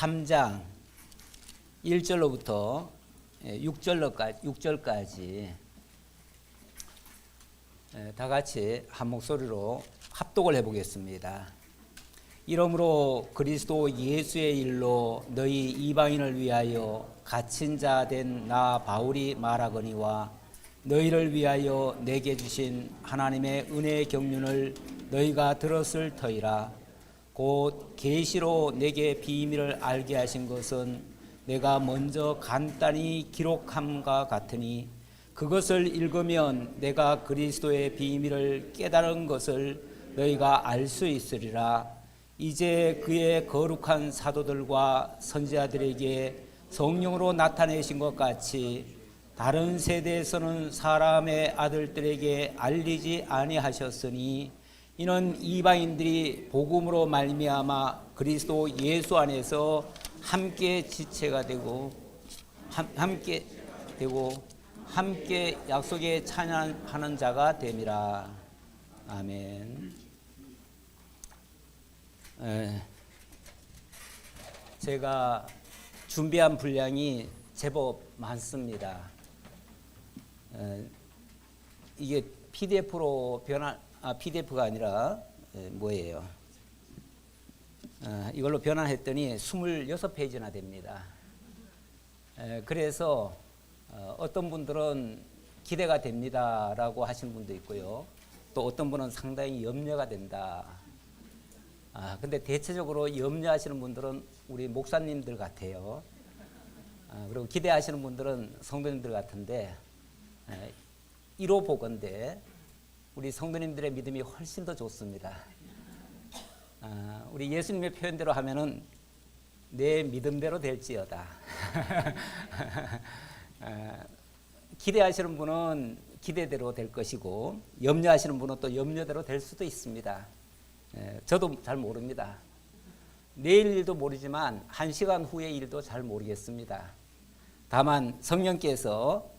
3장 1절로부터 6절까지 다 같이 한 목소리로 합독을 해보겠습니다. 이러므로 그리스도 예수의 일로 너희 이방인을 위하여 갇힌 자 된 나 바울이 말하거니와 너희를 위하여 내게 주신 하나님의 은혜의 경륜을 너희가 들었을 터이라. 곧 계시로 내게 비밀을 알게 하신 것은 내가 먼저 간단히 기록함과 같으니 그것을 읽으면 내가 그리스도의 비밀을 깨달은 것을 너희가 알 수 있으리라. 이제 그의 거룩한 사도들과 선지자들에게 성령으로 나타내신 것 같이 다른 세대에서는 사람의 아들들에게 알리지 아니하셨으니 이는 이방인들이 복음으로 말미암아 그리스도 예수 안에서 함께 지체가 되고 함께 약속에 찬양하는 자가 됨이라. 아멘. 제가 준비한 분량이 제법 많습니다. 이게 PDF로 PDF가 아니라 뭐예요? 이걸로 변환했더니 26페이지나 됩니다. 그래서 어떤 분들은 기대가 됩니다라고 하시는 분도 있고요. 또 어떤 분은 상당히 염려가 된다. 근데 대체적으로 염려하시는 분들은 우리 목사님들 같아요. 그리고 기대하시는 분들은 성도님들 같은데 1호 보건대 우리 성도님들의 믿음이 훨씬 더 좋습니다. 우리 예수님의 표현대로 하면은 내 믿음대로 될지어다. 기대하시는 분은 기대대로 될 것이고 염려하시는 분은 또 염려대로 될 수도 있습니다. 저도 잘 모릅니다. 내일 일도 모르지만 1시간 후의 일도 잘 모르겠습니다. 다만 성령께서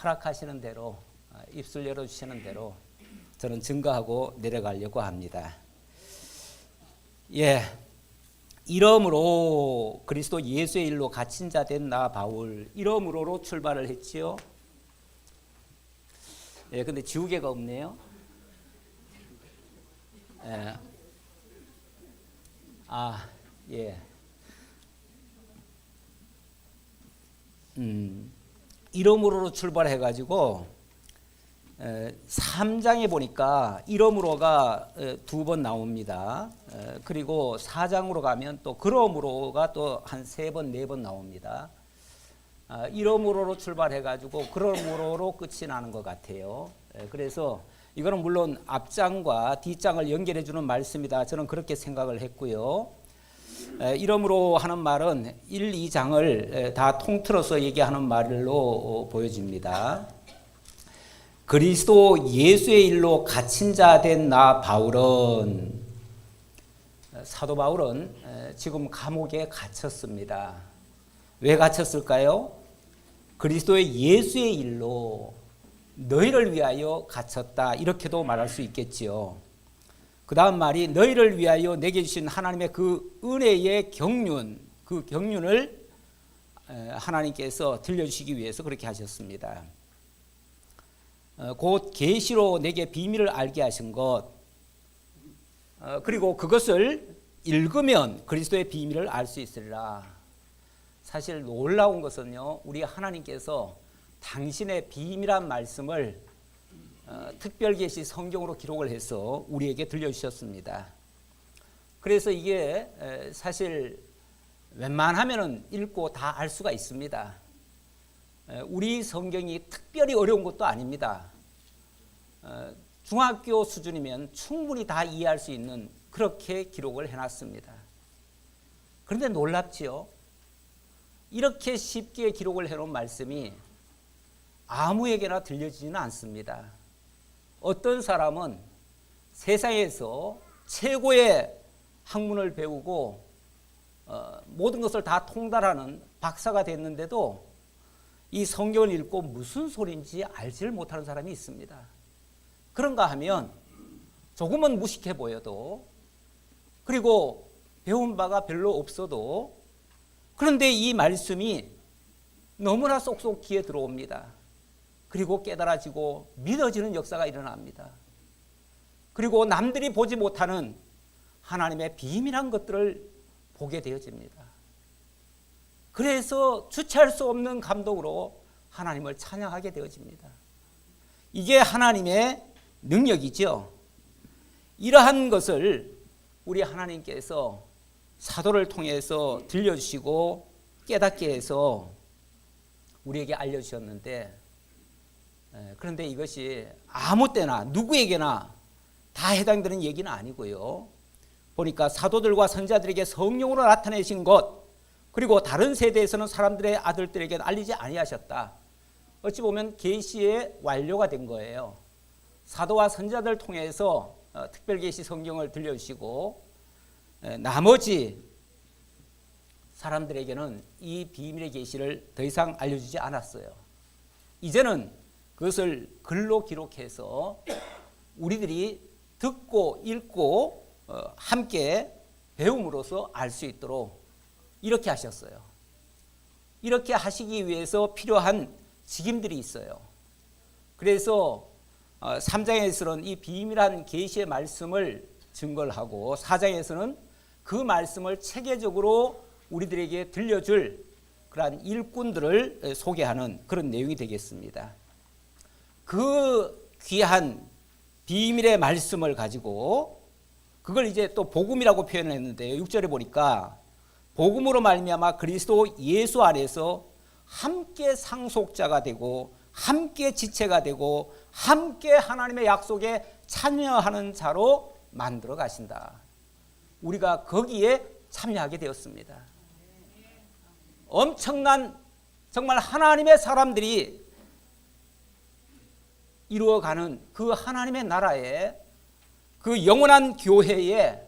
허락하시는 대로 입술 열어주시는 대로 저는 증거하고 내려가려고 합니다. 이러므로 그리스도 예수의 일로 갇힌 자 된 나 바울 이러므로로 출발을 했지요. 근데 지우개가 없네요. 이러므로로 출발해가지고 3장에 보니까 이러므로가 2번 나옵니다. 그리고 4장으로 가면 또 그러므로가 또 한 3번, 4번 나옵니다. 이러므로로 출발해가지고 그러므로로 끝이 나는 것 같아요. 그래서 이거는 물론 앞장과 뒷장을 연결해주는 말씀이다. 저는 그렇게 생각을 했고요. 이러므로 하는 말은 1, 2장을 다 통틀어서 얘기하는 말로 보여집니다. 그리스도 예수의 일로 갇힌 자 된 나 바울은 사도 바울은 지금 감옥에 갇혔습니다. 왜 갇혔을까요? 그리스도의 예수의 일로 너희를 위하여 갇혔다 이렇게도 말할 수 있겠지요. 그 다음 말이 너희를 위하여 내게 주신 하나님의 그 은혜의 경륜, 그 경륜을 하나님께서 들려주시기 위해서 그렇게 하셨습니다. 곧 계시로 내게 비밀을 알게 하신 것, 그리고 그것을 읽으면 그리스도의 비밀을 알 수 있으리라. 사실 놀라운 것은요, 우리 하나님께서 당신의 비밀한 말씀을 특별계시 성경으로 기록을 해서 우리에게 들려주셨습니다. 그래서 이게 사실 웬만하면 읽고 다 알 수가 있습니다. 우리 성경이 특별히 어려운 것도 아닙니다. 중학교 수준이면 충분히 다 이해할 수 있는 그렇게 기록을 해놨습니다. 그런데 놀랍지요? 이렇게 쉽게 기록을 해놓은 말씀이 아무에게나 들려지지는 않습니다. 어떤 사람은 세상에서 최고의 학문을 배우고 모든 것을 다 통달하는 박사가 됐는데도 이 성경을 읽고 무슨 소리인지 알지를 못하는 사람이 있습니다. 그런가 하면 조금은 무식해 보여도, 그리고 배운 바가 별로 없어도 그런데 이 말씀이 너무나 쏙쏙 귀에 들어옵니다. 그리고 깨달아지고 믿어지는 역사가 일어납니다. 그리고 남들이 보지 못하는 하나님의 비밀한 것들을 보게 되어집니다. 그래서 주체할 수 없는 감동으로 하나님을 찬양하게 되어집니다. 이게 하나님의 능력이죠. 이러한 것을 우리 하나님께서 사도를 통해서 들려주시고 깨닫게 해서 우리에게 알려주셨는데, 그런데 이것이 아무 때나 누구에게나 다 해당되는 얘기는 아니고요. 보니까 사도들과 선지자들에게 성령으로 나타내신 것, 그리고 다른 세대에서는 사람들의 아들들에게 알리지 아니하셨다. 어찌 보면 계시의 완료가 된 거예요. 사도와 선지자들 통해서 특별 계시 성경을 들려주시고 나머지 사람들에게는 이 비밀의 계시를 더 이상 알려주지 않았어요. 이제는 그것을 글로 기록해서 우리들이 듣고 읽고 함께 배움으로써 알 수 있도록 이렇게 하셨어요. 이렇게 하시기 위해서 필요한 직임들이 있어요. 그래서 3장에서는 이 비밀한 계시의 말씀을 증거를 하고 4장에서는 그 말씀을 체계적으로 우리들에게 들려줄 그러한 일꾼들을 소개하는 그런 내용이 되겠습니다. 그 귀한 비밀의 말씀을 가지고 그걸 이제 또 복음이라고 표현을 했는데 6절에 보니까 복음으로 말미암아 그리스도 예수 안에서 함께 상속자가 되고 함께 지체가 되고 함께 하나님의 약속에 참여하는 자로 만들어 가신다. 우리가 거기에 참여하게 되었습니다. 엄청난 정말 하나님의 사람들이 이루어가는 그 하나님의 나라에 그 영원한 교회에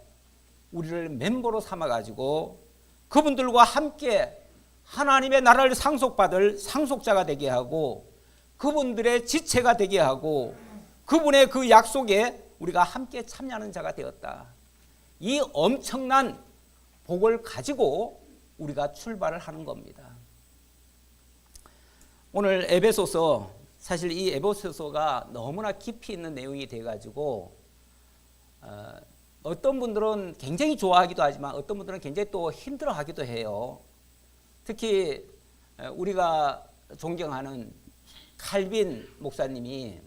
우리를 멤버로 삼아가지고 그분들과 함께 하나님의 나라를 상속받을 상속자가 되게 하고 그분들의 지체가 되게 하고 그분의 그 약속에 우리가 함께 참여하는 자가 되었다. 이 엄청난 복을 가지고 우리가 출발을 하는 겁니다. 오늘 에베소서, 사실 이 에베소서가 너무나 깊이 있는 내용이 돼가지고 어떤 분들은 굉장히 좋아하기도 하지만 어떤 분들은 굉장히 또 힘들어하기도 해요. 특히 우리가 존경하는 칼빈 목사님이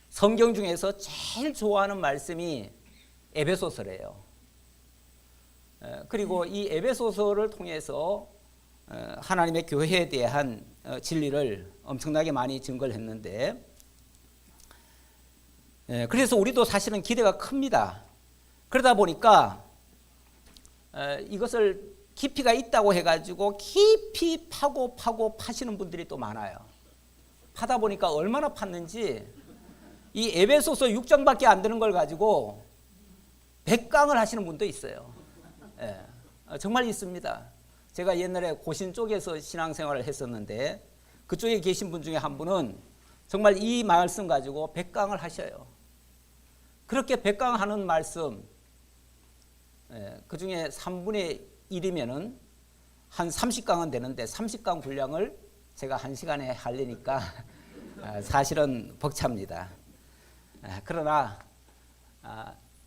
성경 중에서 제일 좋아하는 말씀이 에베소서래요. 그리고 이 에베소서를 통해서 하나님의 교회에 대한 진리를 엄청나게 많이 증거를 했는데, 그래서 우리도 사실은 기대가 큽니다. 그러다 보니까 이것을 깊이가 있다고 해가지고 깊이 파고 파시는 분들이 또 많아요. 파다 보니까 얼마나 팠는지 이 에베소서 6장밖에 안 되는 걸 가지고 100강을 하시는 분도 있어요. 정말 있습니다. 제가 옛날에 고신 쪽에서 신앙생활을 했었는데 그쪽에 계신 분 중에 한 분은 정말 이 말씀 가지고 100강을 하셔요. 그렇게 100강 하는 말씀, 그 중에 3분의 1이면은 한 30강은 되는데 30강 분량을 제가 1시간에 하려니까 사실은 벅찹니다. 그러나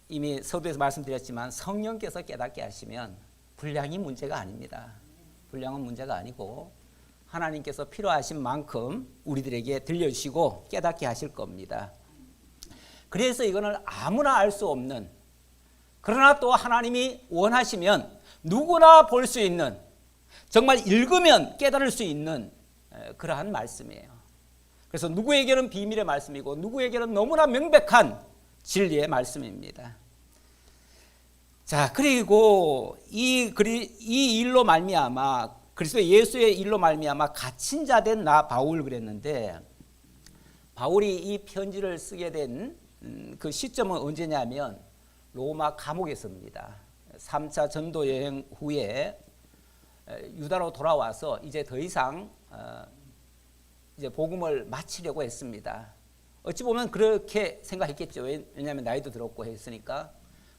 이미 서두에서 말씀드렸지만 성령께서 깨닫게 하시면 분량이 문제가 아닙니다. 분량은 문제가 아니고 하나님께서 필요하신 만큼 우리들에게 들려주시고 깨닫게 하실 겁니다. 그래서 이거는 아무나 알 수 없는, 그러나 또 하나님이 원하시면 누구나 볼 수 있는, 정말 읽으면 깨달을 수 있는 그러한 말씀이에요. 그래서 누구에게는 비밀의 말씀이고 누구에게는 너무나 명백한 진리의 말씀입니다. 자, 그리고 이 일로 말미암아 그리스도 예수의 일로 말미암아 갇힌 자 된 나 바울 그랬는데, 바울이 이 편지를 쓰게 된 그 시점은 언제냐면 로마 감옥에서입니다. 3차 전도 여행 후에 유다로 돌아와서 이제 더 이상 이제 복음을 마치려고 했습니다. 어찌 보면 그렇게 생각했겠죠. 왜냐하면 나이도 들었고 했으니까.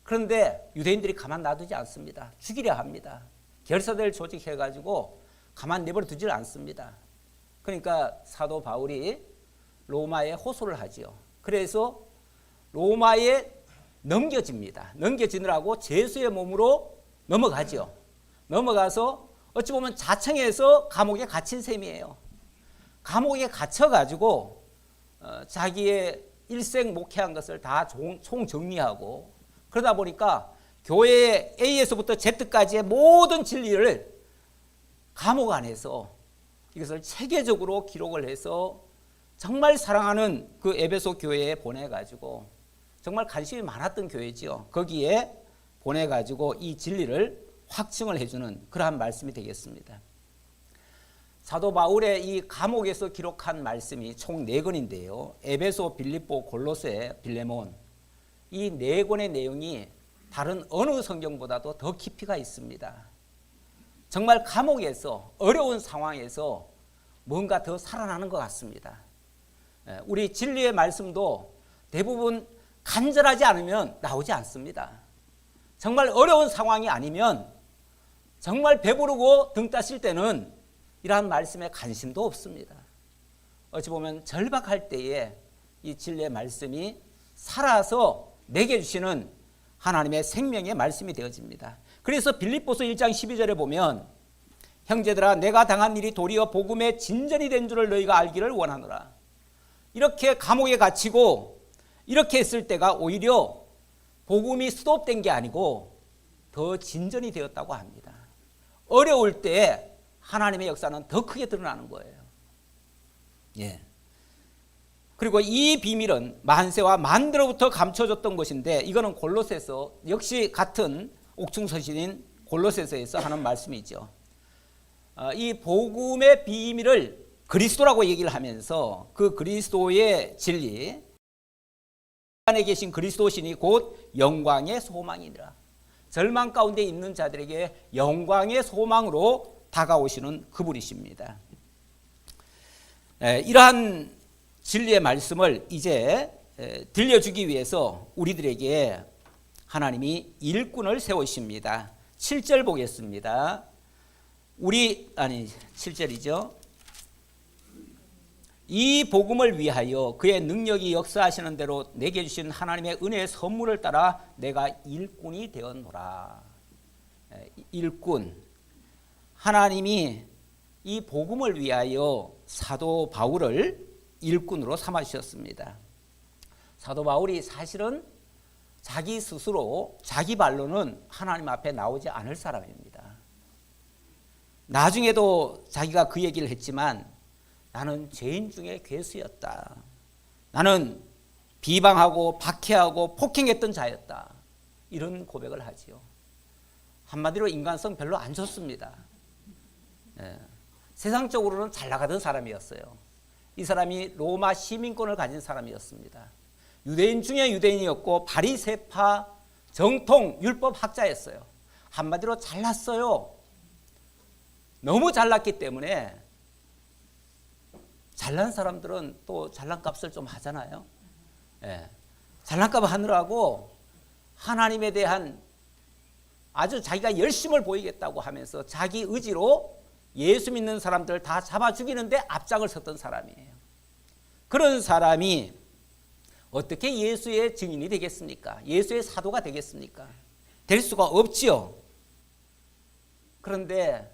그런데 유대인들이 가만 놔두지 않습니다. 죽이려 합니다. 결사대를 조직해가지고 가만 내버려 두질 않습니다. 그러니까 사도 바울이 로마에 호소를 하지요. 그래서 로마에 넘겨집니다. 넘겨지느라고 제수의 몸으로 넘어가죠. 넘어가서 어찌 보면 자청해서 감옥에 갇힌 셈이에요. 감옥에 갇혀가지고 자기의 일생 목회한 것을 다 총정리하고 그러다 보니까 교회의 A에서부터 Z까지의 모든 진리를 감옥 안에서 이것을 체계적으로 기록을 해서 정말 사랑하는 그 에베소 교회에 보내가지고 정말 관심이 많았던 교회지요. 거기에 보내가지고 이 진리를 확증을 해주는 그러한 말씀이 되겠습니다. 사도 바울의 이 감옥에서 기록한 말씀이 총 4권인데요. 에베소, 빌립보, 골로새, 빌레몬 이 4권의 내용이 다른 어느 성경보다도 더 깊이가 있습니다. 정말 감옥에서 어려운 상황에서 뭔가 더 살아나는 것 같습니다. 우리 진리의 말씀도 대부분 간절하지 않으면 나오지 않습니다. 정말 어려운 상황이 아니면 정말 배부르고 등 따실 때는 이러한 말씀에 관심도 없습니다. 어찌 보면 절박할 때에 이 진리의 말씀이 살아서 내게 주시는 하나님의 생명의 말씀이 되어집니다. 그래서 빌립보서 1장 12절에 보면 형제들아 내가 당한 일이 도리어 복음의 진전이 된 줄을 너희가 알기를 원하노라. 이렇게 감옥에 갇히고 이렇게 했을 때가 오히려 복음이 스톱된 게 아니고 더 진전이 되었다고 합니다. 어려울 때 하나님의 역사는 더 크게 드러나는 거예요. 예. 그리고 이 비밀은 만세와 만대로부터 감춰졌던 것인데 이거는 골로새서 역시 같은 옥중서신인 골로새서에서 하는 말씀이죠. 이 복음의 비밀을 그리스도라고 얘기를 하면서 그 그리스도의 진리 안에 계신 그리스도신이 곧 영광의 소망이니라. 절망 가운데 있는 자들에게 영광의 소망으로 다가오시는 그분이십니다. 이러한 진리의 말씀을 이제 들려주기 위해서 우리들에게 하나님이 일꾼을 세우십니다. 7절 보겠습니다. 7절이죠. 이 복음을 위하여 그의 능력이 역사하시는 대로 내게 주신 하나님의 은혜의 선물을 따라 내가 일꾼이 되었노라. 일꾼. 하나님이 이 복음을 위하여 사도 바울을 일꾼으로 삼아주셨습니다. 사도 바울이 사실은 자기 스스로 자기 발로는 하나님 앞에 나오지 않을 사람입니다. 나중에도 자기가 그 얘기를 했지만 나는 죄인 중에 괴수였다. 나는 비방하고 박해하고 폭행했던 자였다. 이런 고백을 하지요. 한마디로 인간성 별로 안 좋습니다. 세상적으로는 잘 나가던 사람이었어요. 이 사람이 로마 시민권을 가진 사람이었습니다. 유대인 중에 유대인이었고 바리새파 정통 율법 학자였어요. 한마디로 잘났어요. 너무 잘났기 때문에 잘난 사람들은 또 잘난 값을 좀 하잖아요. 잘난 값을 하느라고 하나님에 대한 아주 자기가 열심을 보이겠다고 하면서 자기 의지로 예수 믿는 사람들 다 잡아 죽이는데 앞장을 섰던 사람이에요. 그런 사람이 어떻게 예수의 증인이 되겠습니까? 예수의 사도가 되겠습니까? 될 수가 없지요. 그런데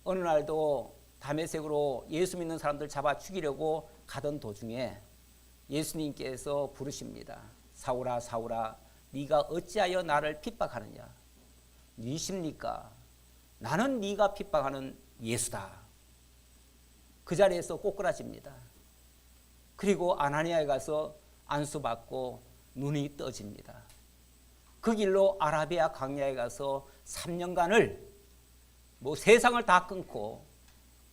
어느 날도 다메섹으로 예수 믿는 사람들 잡아 죽이려고 가던 도중에 예수님께서 부르십니다. 사울아 사울아 네가 어찌하여 나를 핍박하느냐? 니십니까? 나는 네가 핍박하는 예수다. 그 자리에서 꼬꾸라집니다. 그리고 아나니아에 가서 안수받고 눈이 떠집니다. 그 길로 아라비아 광야에 가서 3년간을 세상을 다 끊고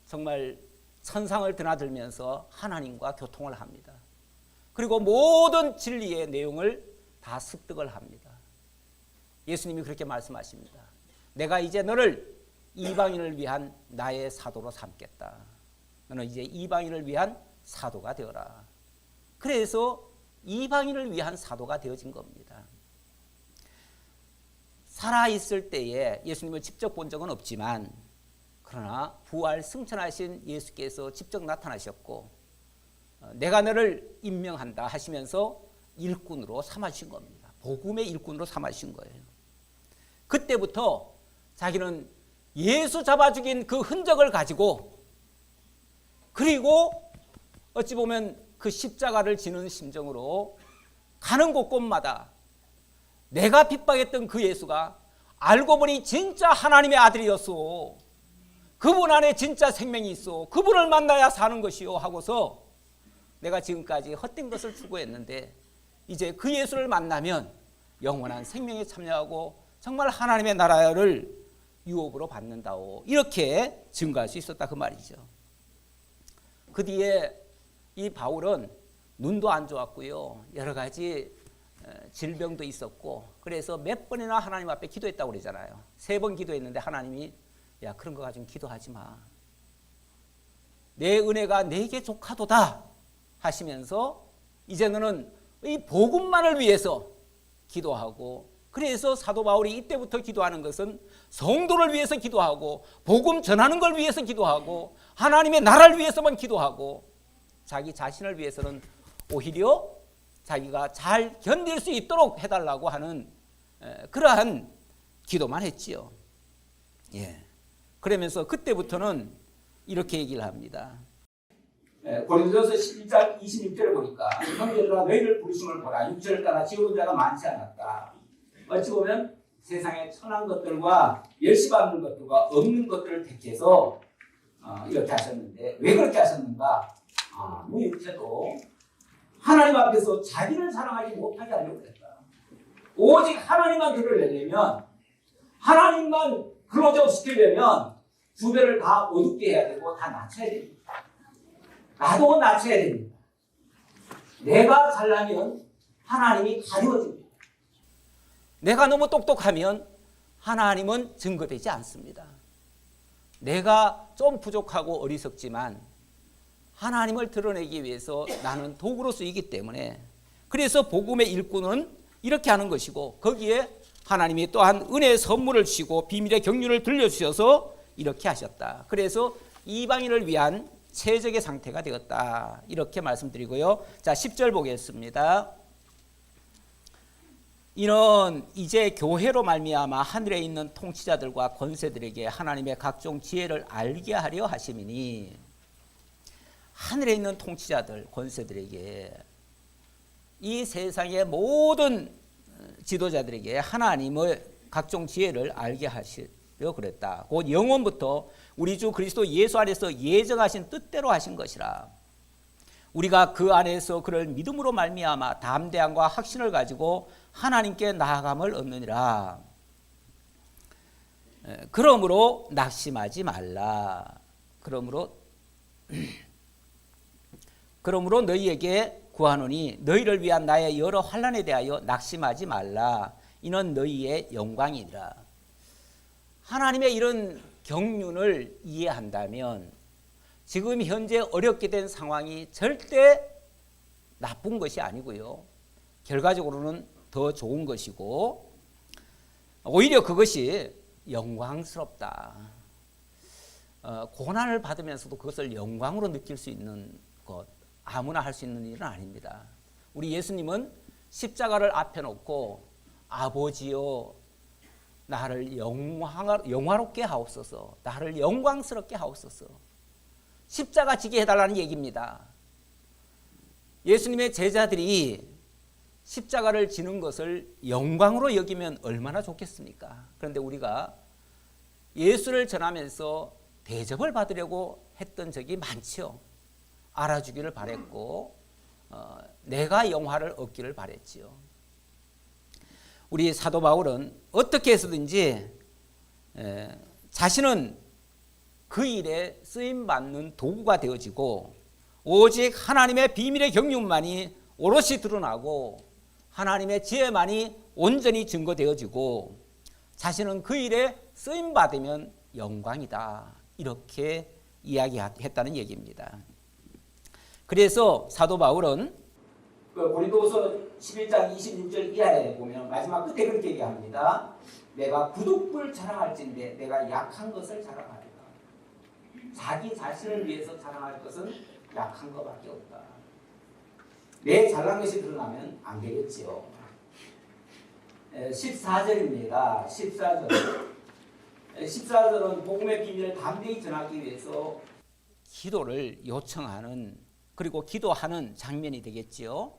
정말 천상을 드나들면서 하나님과 교통을 합니다. 그리고 모든 진리의 내용을 다 습득을 합니다. 예수님이 그렇게 말씀하십니다. 내가 이제 너를 이방인을 위한 나의 사도로 삼겠다. 너는 이제 이방인을 위한 사도가 되어라. 그래서 이방인을 위한 사도가 되어진 겁니다. 살아있을 때에 예수님을 직접 본 적은 없지만 그러나 부활 승천하신 예수께서 직접 나타나셨고 내가 너를 임명한다 하시면서 일꾼으로 삼아주신 겁니다. 복음의 일꾼으로 삼아주신 거예요. 그때부터 자기는 예수 잡아 죽인 그 흔적을 가지고 그리고 어찌 보면 그 십자가를 지는 심정으로 가는 곳곳마다 내가 핍박했던 그 예수가 알고 보니 진짜 하나님의 아들이었어. 그분 안에 진짜 생명이 있어. 그분을 만나야 사는 것이요 하고서 내가 지금까지 헛된 것을 추구했는데 이제 그 예수를 만나면 영원한 생명에 참여하고 정말 하나님의 나라를 유업으로 받는다오. 이렇게 증거할 수 있었다 그 말이죠. 그 뒤에 이 바울은 눈도 안 좋았고요. 여러 가지 질병도 있었고 그래서 몇 번이나 하나님 앞에 기도했다고 그러잖아요. 3번 기도했는데 하나님이 야 그런 거 가지고 기도하지 마. 내 은혜가 내게 족하도다 하시면서 이제 너는 이 복음만을 위해서 기도하고 그래서 사도 바울이 이때부터 기도하는 것은 성도를 위해서 기도하고 복음 전하는 걸 위해서 기도하고 하나님의 나라를 위해서만 기도하고 자기 자신을 위해서는 오히려 자기가 잘 견딜 수 있도록 해달라고 하는 그러한 기도만 했지요. 예. 그러면서 그때부터는 이렇게 얘기를 합니다. 고린도서 11장 26절을 보니까 형제들아 너희를 부르심을 보라. 육체를 따라 지어온 자가 많지 않았다. 어찌 보면 세상에 천한 것들과 멸시받는 것들과 없는 것들을 택해서 이렇게 하셨는데 왜 그렇게 하셨는가? 우리 육체도 하나님 앞에서 자기를 사랑하지 못하게 하려고 했다. 오직 하나님만 드러내려면 하나님만 클로즈업 시키려면 두 배를 다 어둡게 해야 되고 다 낮춰야 됩니다. 나도 낮춰야 됩니다. 내가 잘나면 하나님이 가려집니다. 내가 너무 똑똑하면 하나님은 증거되지 않습니다. 내가 좀 부족하고 어리석지만 하나님을 드러내기 위해서 나는 도구로 쓰이기 때문에 그래서 복음의 일꾼은 이렇게 하는 것이고 거기에 하나님이 또한 은혜의 선물을 주시고 비밀의 경륜을 들려주셔서 이렇게 하셨다. 그래서 이방인을 위한 최적의 상태가 되었다. 이렇게 말씀드리고요. 자, 10절 보겠습니다. 이는 이제 교회로 말미암아 하늘에 있는 통치자들과 권세들에게 하나님의 각종 지혜를 알게 하려 하심이니 하늘에 있는 통치자들, 권세들에게 이 세상의 모든 지도자들에게 하나님의 각종 지혜를 알게 하시려 그랬다. 곧 영원부터 우리 주 그리스도 예수 안에서 예정하신 뜻대로 하신 것이라. 우리가 그 안에서 그를 믿음으로 말미암아 담대함과 확신을 가지고 하나님께 나아감을 얻느니라. 그러므로 낙심하지 말라. 그러므로 너희에게 구하노니 너희를 위한 나의 여러 환난에 대하여 낙심하지 말라. 이는 너희의 영광이니라. 하나님의 이런 경륜을 이해한다면 지금 현재 어렵게 된 상황이 절대 나쁜 것이 아니고요. 결과적으로는 더 좋은 것이고 오히려 그것이 영광스럽다. 고난을 받으면서도 그것을 영광으로 느낄 수 있는 것, 아무나 할 수 있는 일은 아닙니다. 우리 예수님은 십자가를 앞에 놓고 아버지여 나를 영화롭게 하옵소서, 나를 영광스럽게 하옵소서, 십자가 지게 해달라는 얘기입니다. 예수님의 제자들이 십자가를 지는 것을 영광으로 여기면 얼마나 좋겠습니까? 그런데 우리가 예수를 전하면서 대접을 받으려고 했던 적이 많죠. 알아주기를 바랬고 내가 영화를 얻기를 바랬지요. 우리 사도 바울은 어떻게 해서든지 자신은 그 일에 쓰임받는 도구가 되어지고 오직 하나님의 비밀의 경륜만이 오롯이 드러나고 하나님의 지혜만이 온전히 증거되어지고 자신은 그 일에 쓰임받으면 영광이다. 이렇게 이야기했다는 얘기입니다. 그래서 사도 바울은 고린도서 11장 26절 이하에 보면 마지막 끝에 그렇게 얘기합니다. 내가 부득불 자랑할진대 내가 약한 것을 자랑하리라. 자기 자신을 위해서 자랑할 것은 약한 것밖에 없다. 내 잘난 것이 드러나면 안 되겠지요. 14절입니다. 14절은 복음의 비밀을 담대히 전하기 위해서 기도를 요청하는 그리고 기도하는 장면이 되겠지요.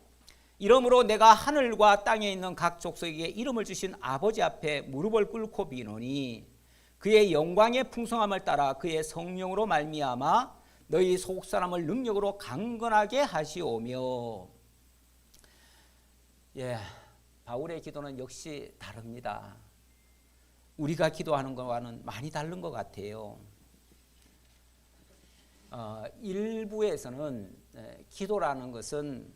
이러므로 내가 하늘과 땅에 있는 각 족속에게 이름을 주신 아버지 앞에 무릎을 꿇고 비노니 그의 영광의 풍성함을 따라 그의 성령으로 말미암아 너희 속사람을 능력으로 강건하게 하시오며. 바울의 기도는 역시 다릅니다. 우리가 기도하는 것과는 많이 다른 것 같아요. 일부에서는 기도라는 것은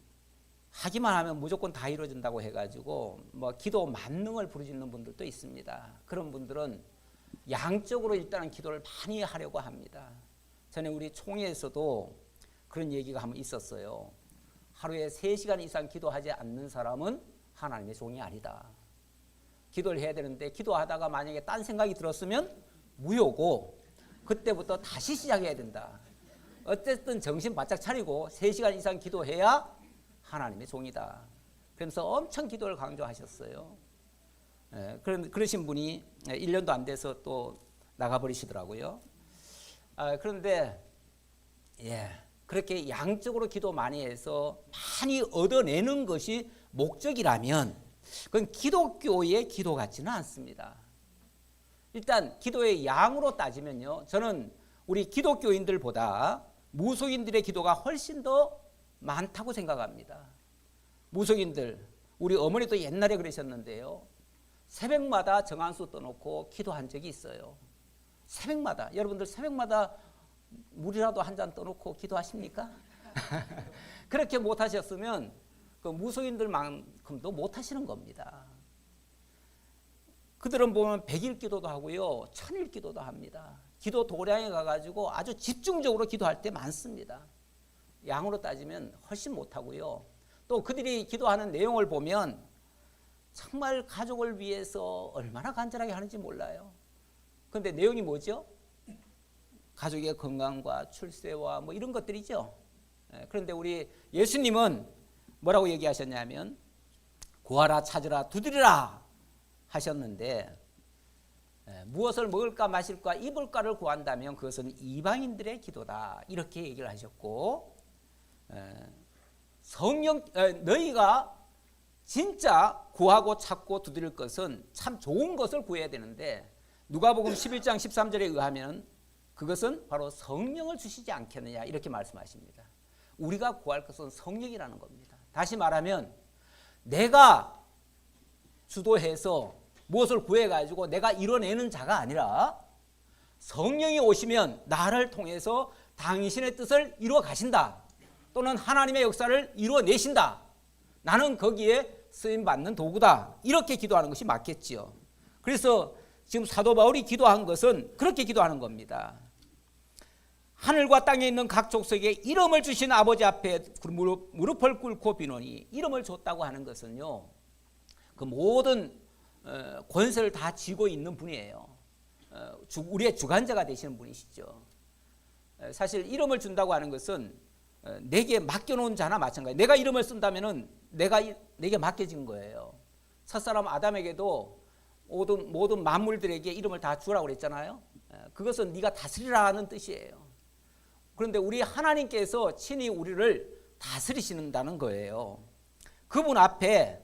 하기만 하면 무조건 다 이루어진다고 해가지고 기도 만능을 부르짖는 분들도 있습니다. 그런 분들은 양적으로 일단은 기도를 많이 하려고 합니다. 전에 우리 총회에서도 그런 얘기가 한번 있었어요. 하루에 3시간 이상 기도하지 않는 사람은 하나님의 종이 아니다. 기도를 해야 되는데 기도하다가 만약에 딴 생각이 들었으면 무효고 그때부터 다시 시작해야 된다. 어쨌든 정신 바짝 차리고 3시간 이상 기도해야 하나님의 종이다. 그러면서 엄청 기도를 강조하셨어요. 그러신 분이 1년도 안 돼서 또 나가버리시더라고요. 그런데 그렇게 양적으로 기도 많이 해서 많이 얻어내는 것이 목적이라면 그건 기독교의 기도 같지는 않습니다. 일단 기도의 양으로 따지면요, 저는 우리 기독교인들보다 무속인들의 기도가 훨씬 더 많다고 생각합니다. 무속인들, 우리 어머니도 옛날에 그러셨는데요, 새벽마다 정한수 떠놓고 기도한 적이 있어요. 새벽마다. 여러분들 새벽마다 물이라도 한 잔 떠놓고 기도하십니까? 그렇게 못하셨으면 그 무속인들만큼도 못하시는 겁니다. 그들은 보면 100일 기도도 하고요, 1000일 기도도 합니다. 기도 도량에 가가지고 아주 집중적으로 기도할 때 많습니다. 양으로 따지면 훨씬 못하고요. 또 그들이 기도하는 내용을 보면 정말 가족을 위해서 얼마나 간절하게 하는지 몰라요. 그런데 내용이 뭐죠? 가족의 건강과 출세와 이런 것들이죠. 그런데 우리 예수님은 뭐라고 얘기하셨냐면 구하라 찾으라 두드리라 하셨는데 무엇을 먹을까 마실까 입을까를 구한다면 그것은 이방인들의 기도다 이렇게 얘기를 하셨고, 성령 너희가 진짜 구하고 찾고 두드릴 것은 참 좋은 것을 구해야 되는데 누가복음 11장 13절에 의하면 그것은 바로 성령을 주시지 않겠느냐 이렇게 말씀하십니다. 우리가 구할 것은 성령이라는 겁니다. 다시 말하면 내가 주도해서 무엇을 구해가지고 내가 이뤄내는 자가 아니라 성령이 오시면 나를 통해서 당신의 뜻을 이루어 가신다. 또는 하나님의 역사를 이루어내신다. 나는 거기에 쓰임받는 도구다. 이렇게 기도하는 것이 맞겠지요. 그래서 지금 사도 바울이 기도한 것은 그렇게 기도하는 겁니다. 하늘과 땅에 있는 각 족속에게 이름을 주신 아버지 앞에 무릎을 꿇고 비노니, 이름을 줬다고 하는 것은요, 그 모든 권세를 다 쥐고 있는 분이에요. 우리의 주관자가 되시는 분이시죠. 사실 이름을 준다고 하는 것은 내게 맡겨놓은 자나 마찬가지예요. 내가 이름을 쓴다면은 내게 맡겨진 거예요. 첫사람 아담에게도 모든 만물들에게 이름을 다 주라고 그랬잖아요. 그것은 네가 다스리라는 뜻이에요. 그런데 우리 하나님께서 친히 우리를 다스리신다는 거예요. 그분 앞에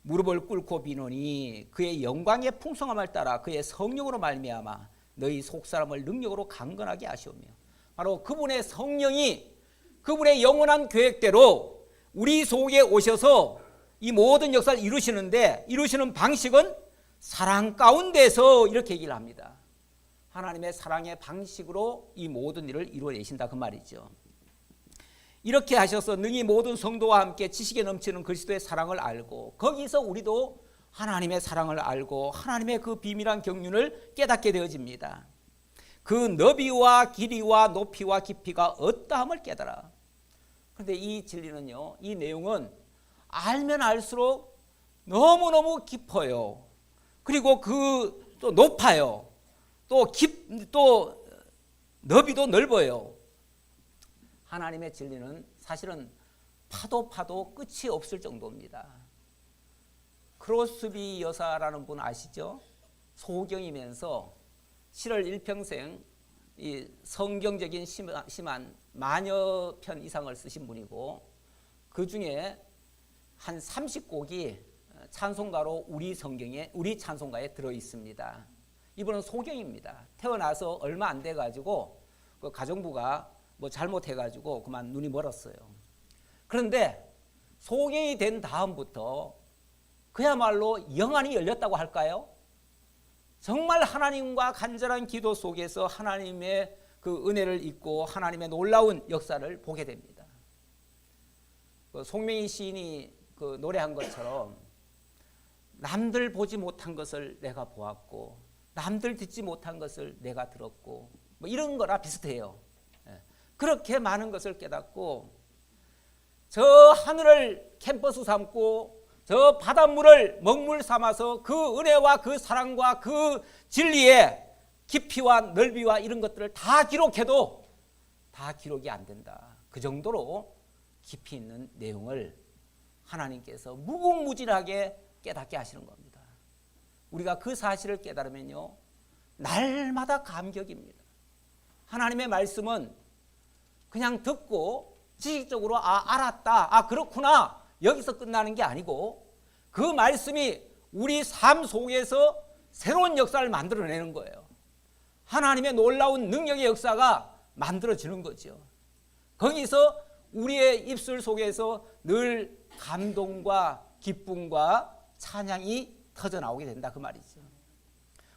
무릎을 꿇고 비노니 그의 영광의 풍성함을 따라 그의 성령으로 말미암아 너희 속사람을 능력으로 강건하게 하시오며, 바로 그분의 성령이 그분의 영원한 계획대로 우리 속에 오셔서 이 모든 역사를 이루시는데, 이루시는 방식은 사랑 가운데서 이렇게 얘기를 합니다. 하나님의 사랑의 방식으로 이 모든 일을 이루어내신다 그 말이죠. 이렇게 하셔서 능히 모든 성도와 함께 지식에 넘치는 그리스도의 사랑을 알고, 거기서 우리도 하나님의 사랑을 알고 하나님의 그 비밀한 경륜을 깨닫게 되어집니다. 그 너비와 길이와 높이와 깊이가 어떠함을 깨달아. 그런데 이 진리는요, 이 내용은 알면 알수록 너무너무 깊어요. 그리고 그 또 높아요. 또 너비도 넓어요. 하나님의 진리는 사실은 파도 끝이 없을 정도입니다. 크로스비 여사라는 분 아시죠? 소경이면서 7월 일평생 이 성경적인 심한 만여 편 이상을 쓰신 분이고, 그 중에 한 30곡이 찬송가로 우리 찬송가에 들어 있습니다. 이분은 소경입니다. 태어나서 얼마 안 돼 가지고 그 가정부가 뭐 잘못해 가지고 그만 눈이 멀었어요. 그런데 소경이 된 다음부터 그야말로 영안이 열렸다고 할까요? 정말 하나님과 간절한 기도 속에서 하나님의 그 은혜를 잊고 하나님의 놀라운 역사를 보게 됩니다. 그 송명희 시인이 그 노래한 것처럼 남들 보지 못한 것을 내가 보았고 남들 듣지 못한 것을 내가 들었고 뭐 이런 거랑 비슷해요. 그렇게 많은 것을 깨닫고 저 하늘을 캠퍼스 삼고 저 바닷물을 먹물 삼아서 그 은혜와 그 사랑과 그 진리의 깊이와 넓이와 이런 것들을 다 기록해도 다 기록이 안 된다. 그 정도로 깊이 있는 내용을 하나님께서 무궁무진하게 깨닫게 하시는 겁니다. 우리가 그 사실을 깨달으면요, 날마다 감격입니다. 하나님의 말씀은 그냥 듣고 지식적으로 알았다, 그렇구나, 여기서 끝나는 게 아니고 그 말씀이 우리 삶 속에서 새로운 역사를 만들어내는 거예요. 하나님의 놀라운 능력의 역사가 만들어지는 거죠. 거기서 우리의 입술 속에서 늘 감동과 기쁨과 찬양이 터져나오게 된다, 그 말이죠.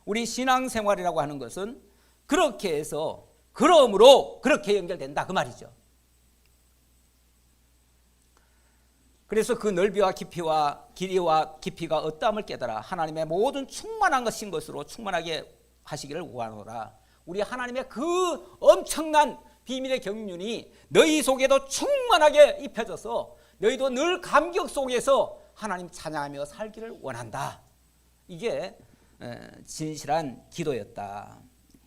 우리 신앙생활이라고 하는 것은 그렇게 해서 그러므로 그렇게 연결된다, 그 말이죠. 그래서 그 넓이와 깊이와 길이와 깊이가 어떠함을 깨달아 하나님의 모든 충만한 것인 것으로 충만하게 하시기를 원하노라. 우리 하나님의 그 엄청난 비밀의 경륜이 너희 속에도 충만하게 입혀져서 너희도 늘 감격 속에서 하나님 찬양하며 살기를 원한다. 이게 진실한 기도였다.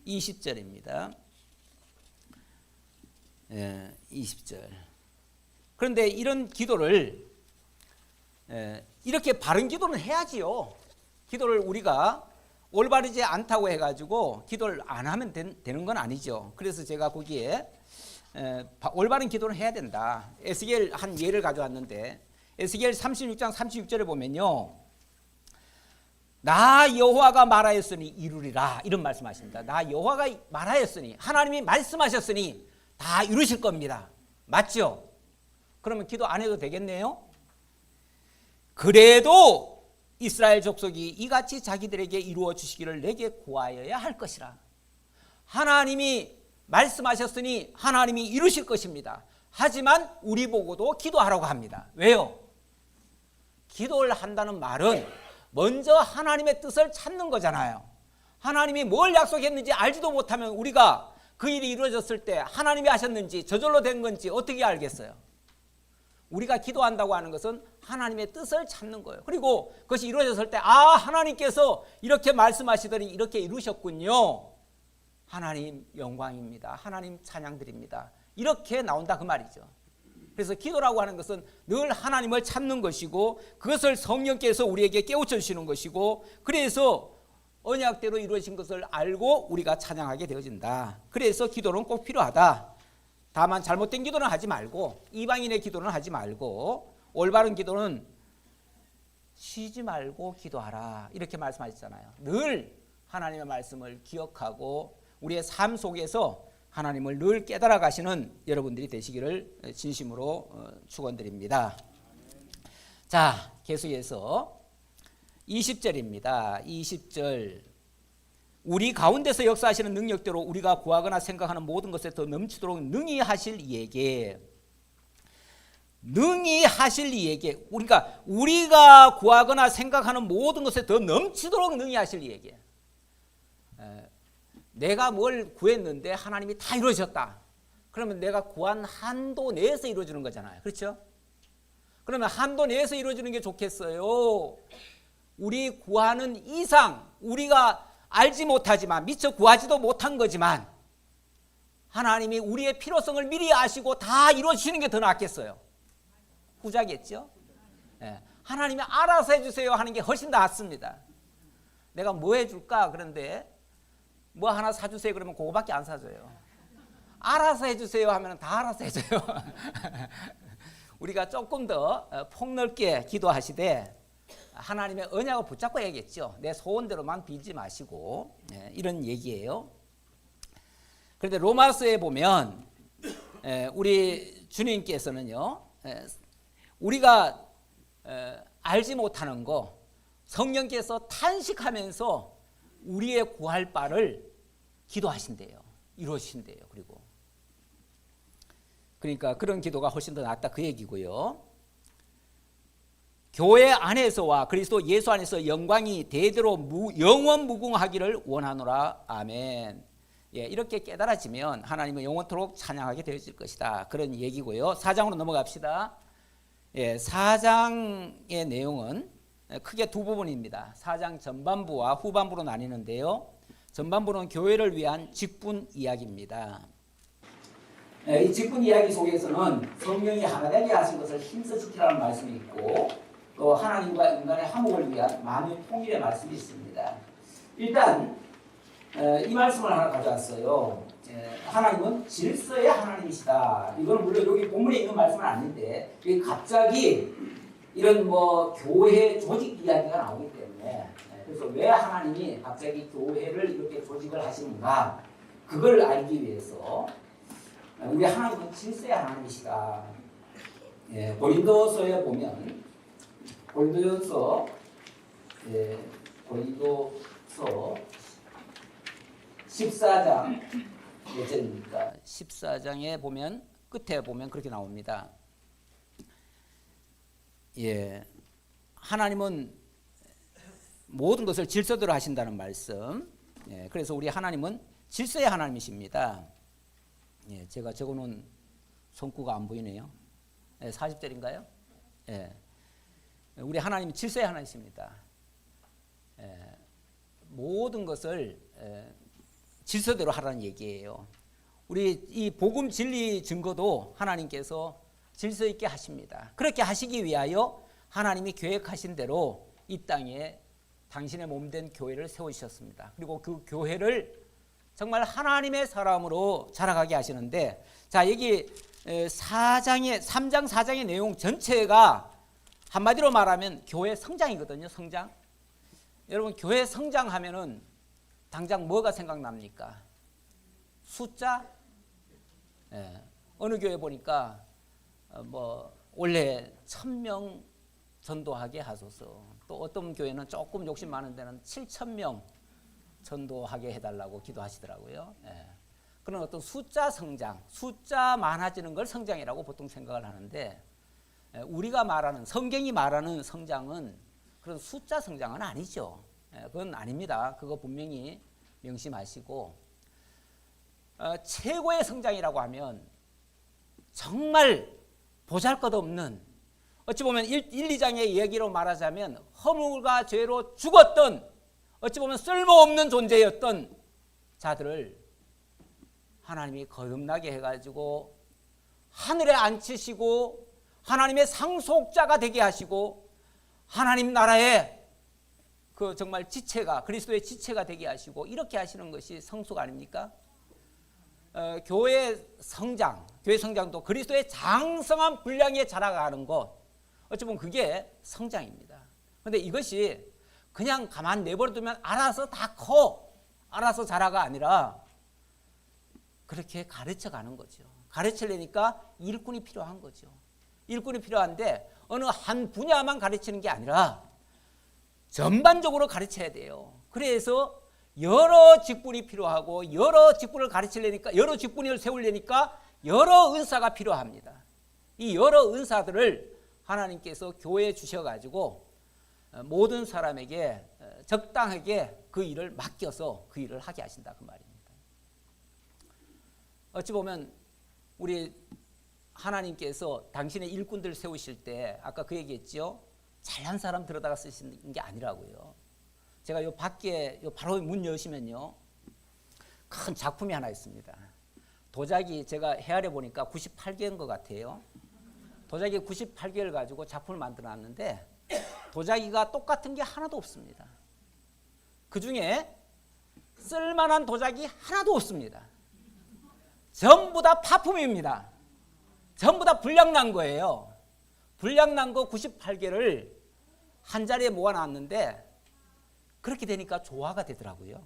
20절입니다. 20절. 그런데 이런 기도를 이렇게 바른 기도는 해야지요. 기도를 우리가 올바르지 않다고 해가지고 기도를 안 하면 되는 건 아니죠. 그래서 제가 거기에 올바른 기도는 해야 된다. 에스겔 한 예를 가져왔는데 에스겔 36장 36절에 보면요, 나 여호와가 말하였으니 이루리라, 이런 말씀하십니다. 나 여호와가 말하였으니, 하나님이 말씀하셨으니 다 이루실 겁니다. 맞죠? 그러면 기도 안 해도 되겠네요. 그래도 이스라엘 족속이 이같이 자기들에게 이루어 주시기를 내게 구하여야 할 것이라. 하나님이 말씀하셨으니 하나님이 이루실 것입니다. 하지만 우리 보고도 기도하라고 합니다. 왜요? 기도를 한다는 말은 먼저 하나님의 뜻을 찾는 거잖아요. 하나님이 뭘 약속했는지 알지도 못하면 우리가 그 일이 이루어졌을 때 하나님이 하셨는지 저절로 된 건지 어떻게 알겠어요? 우리가 기도한다고 하는 것은 하나님의 뜻을 찾는 거예요. 그리고 그것이 이루어졌을 때 하나님께서 이렇게 말씀하시더니 이렇게 이루셨군요. 하나님 영광입니다. 하나님 찬양드립니다. 이렇게 나온다, 그 말이죠. 그래서 기도라고 하는 것은 늘 하나님을 찾는 것이고 그것을 성령께서 우리에게 깨우쳐 주시는 것이고, 그래서 언약대로 이루어진 것을 알고 우리가 찬양하게 되어진다. 그래서 기도는 꼭 필요하다. 다만 잘못된 기도는 하지 말고, 이방인의 기도는 하지 말고, 올바른 기도는 쉬지 말고 기도하라, 이렇게 말씀하셨잖아요. 늘 하나님의 말씀을 기억하고 우리의 삶 속에서 하나님을 늘 깨달아 가시는 여러분들이 되시기를 진심으로 축원드립니다. 자, 계속해서 20절입니다. 20절. 우리 가운데서 역사하시는 능력대로 우리가 구하거나 생각하는 모든 것에 더 넘치도록 능히 하실 이에게, 능히 하실 이에게, 그러니까 우리가 구하거나 생각하는 모든 것에 더 넘치도록 능히 하실 이에게. 내가 뭘 구했는데 하나님이 다 이루어졌다. 그러면 내가 구한 한도 내에서 이루어지는 거잖아요. 그렇죠? 그러면 한도 내에서 이루어지는 게 좋겠어요? 우리 구하는 이상, 우리가 알지 못하지만 미처 구하지도 못한 거지만 하나님이 우리의 필요성을 미리 아시고 다 이루어주시는 게 더 낫겠어요? 후자겠죠? 예. 하나님이 알아서 해주세요 하는 게 훨씬 낫습니다. 내가 뭐 해줄까? 그런데 뭐 하나 사주세요 그러면 그거밖에 안 사줘요. 알아서 해주세요 하면 다 알아서 해줘요. 우리가 조금 더 폭넓게 기도하시되 하나님의 언약을 붙잡고 해야겠죠. 내 소원대로만 빌지 마시고, 이런 얘기예요. 그런데 로마서에 보면 우리 주님께서는요, 우리가 알지 못하는 거 성령께서 탄식하면서 우리의 구할 바를 기도하신대요. 이루어주신대요. 그러니까 그런 기도가 훨씬 더 낫다 그 얘기고요. 교회 안에서와 그리스도 예수 안에서 영광이 대대로 영원 무궁하기를 원하노라. 아멘. 예, 이렇게 깨달아지면 하나님은 영원토록 찬양하게 되어질 것이다. 그런 얘기고요. 4장으로 넘어갑시다. 예, 4장의 내용은 크게 두 부분입니다. 4장 전반부와 후반부로 나뉘는데요. 전반부는 교회를 위한 직분 이야기입니다. 이 직분 이야기 속에서는 성령이 하나 되게 하신 것을 힘써 지키라는 말씀이 있고 또 하나님과 인간의 화목을 위한 만유 통일의 말씀이 있습니다. 일단 이 말씀을 하나 가져왔어요. 하나님은 질서의 하나님이시다. 이건 물론 여기 본문에 있는 말씀은 아닌데 갑자기 이런 뭐 교회 조직 이야기가 나오기 때문에 그래서 왜 하나님이 갑자기 교회를 이렇게 조직을 하시는가 그걸 알기 위해서 우리 하나님은 질서의 하나님이시다. 고린도서에 보면 고린도서 14장 몇 절입니까? 14장에 보면 끝에 보면 그렇게 나옵니다. 예, 하나님은 모든 것을 질서대로 하신다는 말씀. 예, 그래서 우리 하나님은 질서의 하나님이십니다. 예, 제가 적어놓은 손구가 안 보이네요. 40절인가요? 예, 우리 하나님은 질서의 하나님이십니다. 모든 것을 질서대로 하라는 얘기예요. 우리 이 복음 진리 증거도 하나님께서 질서 있게 하십니다. 그렇게 하시기 위하여 하나님이 계획하신 대로 이 땅에 당신의 몸된 교회를 세우셨습니다. 그리고 그 교회를 정말 하나님의 사람으로 자라가게 하시는데, 자, 여기 3장 4장의 내용 전체가 한마디로 말하면 교회 성장이거든요. 성장. 여러분, 교회 성장하면은 당장 뭐가 생각납니까? 숫자? 예. 어느 교회 보니까 뭐 원래 1000명 전도하게 하소서. 또 어떤 교회는 조금 욕심 많은 데는 7000명 전도하게 해달라고 기도하시더라고요. 예. 그런 어떤 숫자 성장, 숫자 많아지는 걸 성장이라고 보통 생각을 하는데, 우리가 말하는, 성경이 말하는 성장은 그런 숫자 성장은 아니죠. 그건 아닙니다. 그거 분명히 명심하시고, 최고의 성장이라고 하면 정말 보잘것없는, 어찌 보면 1, 2장의 이야기로 말하자면 허물과 죄로 죽었던, 어찌 보면 쓸모없는 존재였던 자들을 하나님이 거듭나게 해가지고 하늘에 앉히시고 하나님의 상속자가 되게 하시고 하나님 나라의 그 정말 지체가, 그리스도의 지체가 되게 하시고 이렇게 하시는 것이 성숙 아닙니까? 교회 성장도 그리스도의 장성한 분량에 자라가는 것, 어찌 보면 그게 성장입니다. 그런데 이것이 그냥 가만 내버려두면 알아서 다 커, 알아서 자라가 아니라 그렇게 가르쳐가는 거죠. 가르치려니까 일꾼이 필요한 거죠. 일꾼이 필요한데 어느 한 분야만 가르치는 게 아니라 전반적으로 가르쳐야 돼요. 그래서 여러 직분이 필요하고 여러 직분을 가르치려니까, 여러 직분을 세우려니까 여러 은사가 필요합니다. 이 여러 은사들을 하나님께서 교회에 주셔가지고 모든 사람에게 적당하게 그 일을 맡겨서 그 일을 하게 하신다 그 말입니다. 어찌 보면 우리 하나님께서 당신의 일꾼들 세우실 때 아까 그 얘기했죠. 잘난 사람 들여다가 쓰시는 게 아니라고요. 제가 요 밖에 요 바로 문 여시면요, 큰 작품이 하나 있습니다. 도자기 제가 헤아려 보니까 98개인 것 같아요. 도자기 98개를 가지고 작품을 만들어 놨는데 도자기가 똑같은 게 하나도 없습니다. 그 중에 쓸만한 도자기 하나도 없습니다. 전부 다 파품입니다. 전부 다 불량난 거예요. 불량난 거 98개를 한 자리에 모아놨는데 그렇게 되니까 조화가 되더라고요.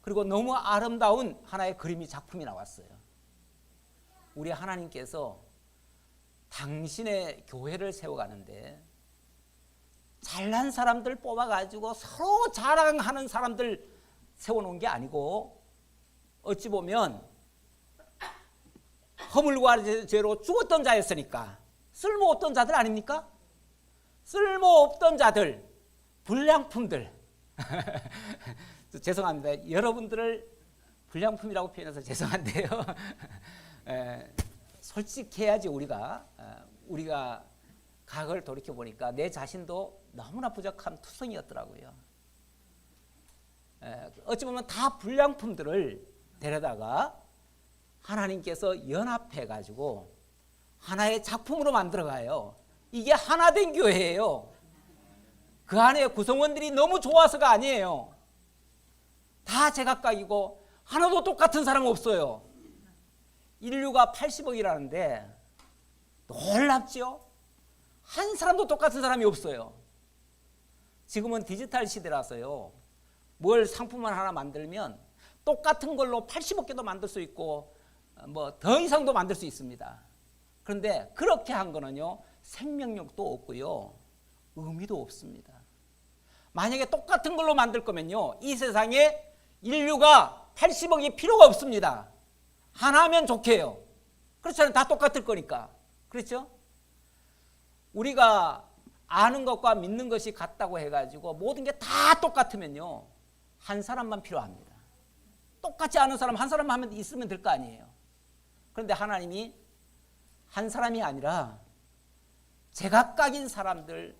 그리고 너무 아름다운 하나의 그림이 작품이 나왔어요. 우리 하나님께서 당신의 교회를 세워가는데 잘난 사람들 뽑아가지고 서로 자랑하는 사람들 세워놓은 게 아니고 어찌 보면 허물과 죄로 죽었던 자였으니까 쓸모없던 자들 아닙니까? 쓸모없던 자들, 불량품들. 죄송합니다. 여러분들을 불량품이라고 표현해서 죄송한데요. 솔직해야지 우리가 각을 돌이켜 보니까 내 자신도 너무나 부족한 투성이었더라고요. 어찌 보면 다 불량품들을 데려다가 하나님께서 연합해 가지고 하나의 작품으로 만들어가요. 이게 하나 된 교회예요. 그 안에 구성원들이 너무 좋아서가 아니에요. 다 제각각이고 하나도 똑같은 사람 없어요. 인류가 80억이라는데 놀랍죠? 한 사람도 똑같은 사람이 없어요. 지금은 디지털 시대라서요. 뭘 상품을 하나 만들면 똑같은 걸로 80억 개도 만들 수 있고 뭐 더 이상도 만들 수 있습니다. 그런데 그렇게 한 거는요, 생명력도 없고요, 의미도 없습니다. 만약에 똑같은 걸로 만들 거면요, 이 세상에 인류가 80억이 필요가 없습니다. 하나면 좋게요. 그렇잖아요. 다 똑같을 거니까. 그렇죠? 우리가 아는 것과 믿는 것이 같다고 해가지고 모든 게 다 똑같으면요, 한 사람만 필요합니다. 똑같지 않은 사람 한 사람만 하면 있으면 될 거 아니에요. 그런데 하나님이 한 사람이 아니라 제각각인 사람들,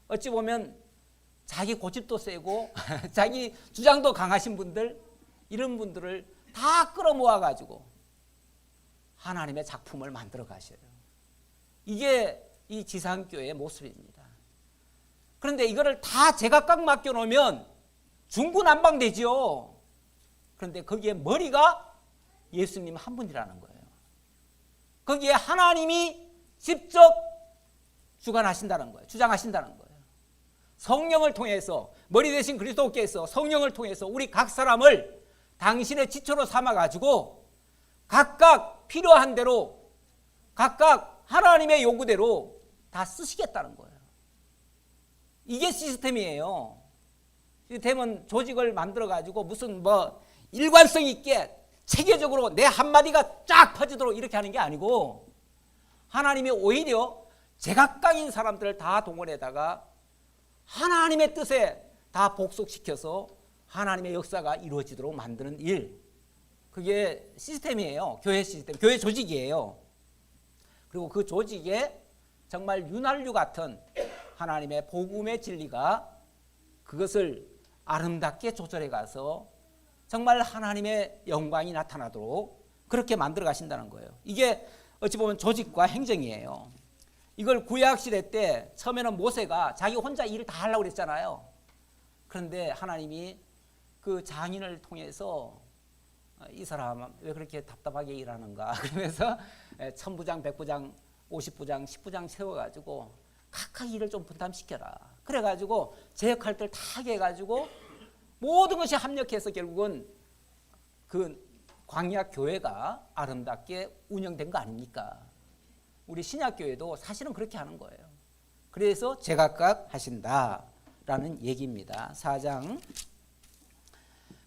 어찌 보면 자기 고집도 세고 자기 주장도 강하신 분들, 이런 분들을 다 끌어모아 가지고 하나님의 작품을 만들어 가셔요. 이게 이 지상교회의 모습입니다. 그런데 이거를 다 제각각 맡겨놓으면 중구난방되지요. 그런데 거기에 머리가 예수님 한 분이라는 거예요. 거기에 하나님이 직접 주관하신다는 거예요. 주장하신다는 거예요. 성령을 통해서, 머리 대신 그리스도께서 성령을 통해서 우리 각 사람을 당신의 지초로 삼아가지고 각각 필요한 대로, 각각 하나님의 요구대로 다 쓰시겠다는 거예요. 이게 시스템이에요. 시스템은 조직을 만들어가지고 무슨 뭐 일관성 있게 체계적으로 내 한마디가 쫙 퍼지도록 이렇게 하는 게 아니고, 하나님이 오히려 제각각인 사람들을 다 동원해다가 하나님의 뜻에 다 복속시켜서 하나님의 역사가 이루어지도록 만드는 일, 그게 시스템이에요. 교회 시스템, 교회 조직이에요. 그리고 그 조직에 정말 윤활유 같은 하나님의 복음의 진리가 그것을 아름답게 조절해 가서 정말 하나님의 영광이 나타나도록 그렇게 만들어 가신다는 거예요. 이게 어찌 보면 조직과 행정이에요. 이걸 구약시대 때 처음에는 모세가 자기 혼자 일을 다 하려고 그랬잖아요. 그런데 하나님이 그 장인을 통해서 이 사람 왜 그렇게 답답하게 일하는가 그러면서 1000부장, 100부장, 50부장, 10부장 세워가지고 각각 일을 좀 분담시켜라. 그래가지고 제 역할들 다 하게 해가지고 모든 것이 합력해서 결국은 그 광야 교회가 아름답게 운영된 거 아닙니까? 우리 신약교회도 사실은 그렇게 하는 거예요. 그래서 제각각 하신다라는 얘기입니다. 4장.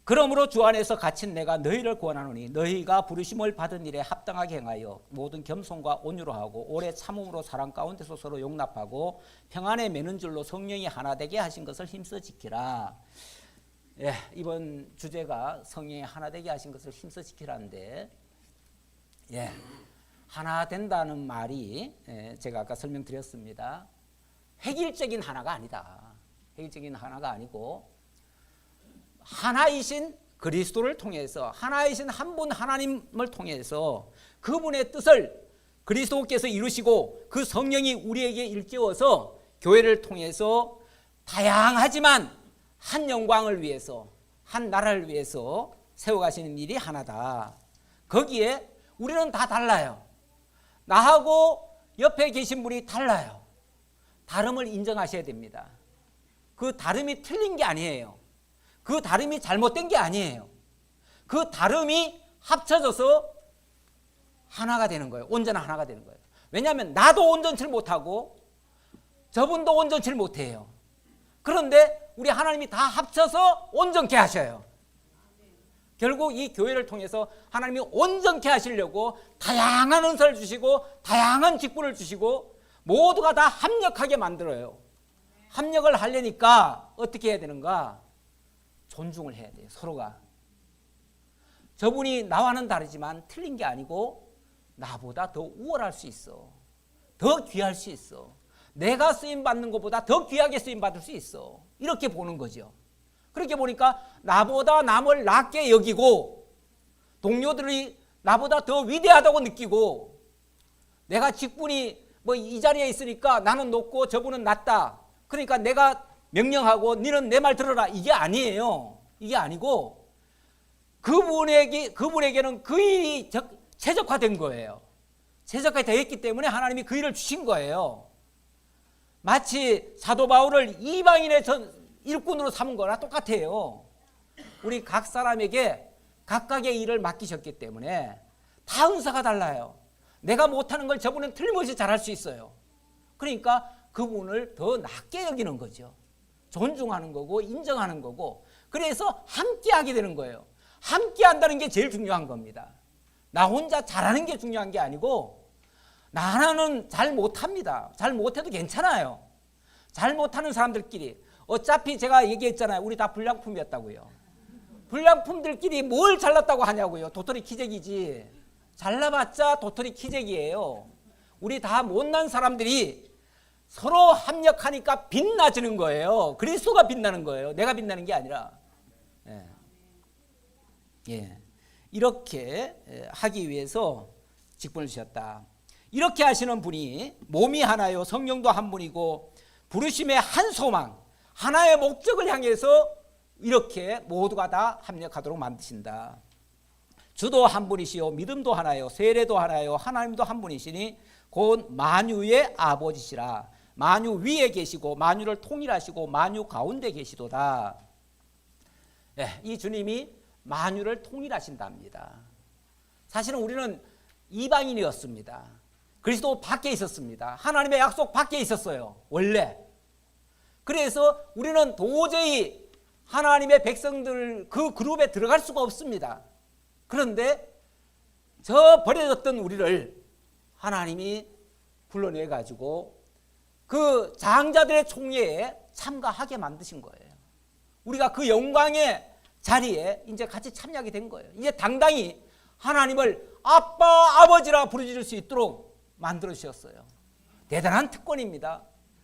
그러므로 주 안에서 갇힌 내가 너희를 구원하노니 너희가 부르심을 받은 일에 합당하게 행하여 모든 겸손과 온유로 하고 오래 참음으로 사랑 가운데서 서로 용납하고 평안에 매는 줄로 성령이 하나 되게 하신 것을 힘써 지키라. 예, 이번 주제가 성령이 하나 되게 하신 것을 힘써 지키라는데, 예, 하나 된다는 말이 제가 아까 설명드렸습니다. 획일적인 하나가 아니다. 획일적인 하나가 아니고 하나이신 그리스도를 통해서, 하나이신 한 분 하나님을 통해서 그분의 뜻을 그리스도께서 이루시고 그 성령이 우리에게 일깨워서 교회를 통해서 다양하지만 한 영광을 위해서, 한 나라를 위해서 세워가시는 일이 하나다. 거기에 우리는 다 달라요. 나하고 옆에 계신 분이 달라요. 다름을 인정하셔야 됩니다. 그 다름이 틀린 게 아니에요. 그 다름이 잘못된 게 아니에요. 그 다름이 합쳐져서 하나가 되는 거예요. 온전한 하나가 되는 거예요. 왜냐하면 나도 온전치를 못하고 저분도 온전치를 못해요. 그런데 우리 하나님이 다 합쳐서 온전케 하셔요. 결국 이 교회를 통해서 하나님이 온전케 하시려고 다양한 은사를 주시고 다양한 직분을 주시고 모두가 다 합력하게 만들어요. 합력을 하려니까 어떻게 해야 되는가? 존중을 해야 돼요. 서로가. 저분이 나와는 다르지만 틀린 게 아니고 나보다 더 우월할 수 있어. 더 귀할 수 있어. 내가 쓰임받는 것보다 더 귀하게 쓰임받을 수 있어. 이렇게 보는 거죠. 그렇게 보니까 나보다 남을 낮게 여기고 동료들이 나보다 더 위대하다고 느끼고 내가 직분이 뭐 이 자리에 있으니까 나는 높고 저분은 낮다. 그러니까 내가 명령하고 너는 내 말 들어라. 이게 아니에요. 이게 아니고 그분에게는 그 일이 최적화된 거예요. 최적화되어 있기 때문에 하나님이 그 일을 주신 거예요. 마치 사도 바울을 이방인의 일꾼으로 삼은 거나 똑같아요. 우리 각 사람에게 각각의 일을 맡기셨기 때문에 다 은사가 달라요. 내가 못하는 걸 저분은 틀림없이 잘할 수 있어요. 그러니까 그분을 더 낮게 여기는 거죠. 존중하는 거고 인정하는 거고 그래서 함께 하게 되는 거예요. 함께 한다는 게 제일 중요한 겁니다. 나 혼자 잘하는 게 중요한 게 아니고 나 하나는 잘 못합니다. 잘 못해도 괜찮아요. 잘 못하는 사람들끼리 어차피 제가 얘기했잖아요. 우리 다 불량품이었다고요. 불량품들끼리 뭘 잘났다고 하냐고요. 도토리 키재기지. 잘나봤자 도토리 키재기예요. 우리 다 못난 사람들이 서로 합력하니까 빛나지는 거예요. 그리스도가 빛나는 거예요. 내가 빛나는 게 아니라. 예. 이렇게 하기 위해서 직분을 주셨다. 이렇게 하시는 분이 몸이 하나요 성령도 한 분이고 부르심의 한 소망 하나의 목적을 향해서 이렇게 모두가 다 합력하도록 만드신다. 주도 한 분이시요 믿음도 하나요 세례도 하나요 하나님도 한 분이시니 곧 만유의 아버지시라. 만유 위에 계시고 만유를 통일하시고 만유 가운데 계시도다. 이 주님이 만유를 통일하신답니다. 사실은 우리는 이방인이었습니다. 그리스도 밖에 있었습니다. 하나님의 약속 밖에 있었어요. 원래. 그래서 우리는 도저히 하나님의 백성들 그 그룹에 들어갈 수가 없습니다. 그런데 저 버려졌던 우리를 하나님이 불러내 가지고 그 장자들의 총회에 참가하게 만드신 거예요. 우리가 그 영광의 자리에 이제 같이 참여하게 된 거예요. 이제 당당히 하나님을 아빠, 아버지라 부르실 수 있도록 만들어 주셨어요. 대단한 특권입니다.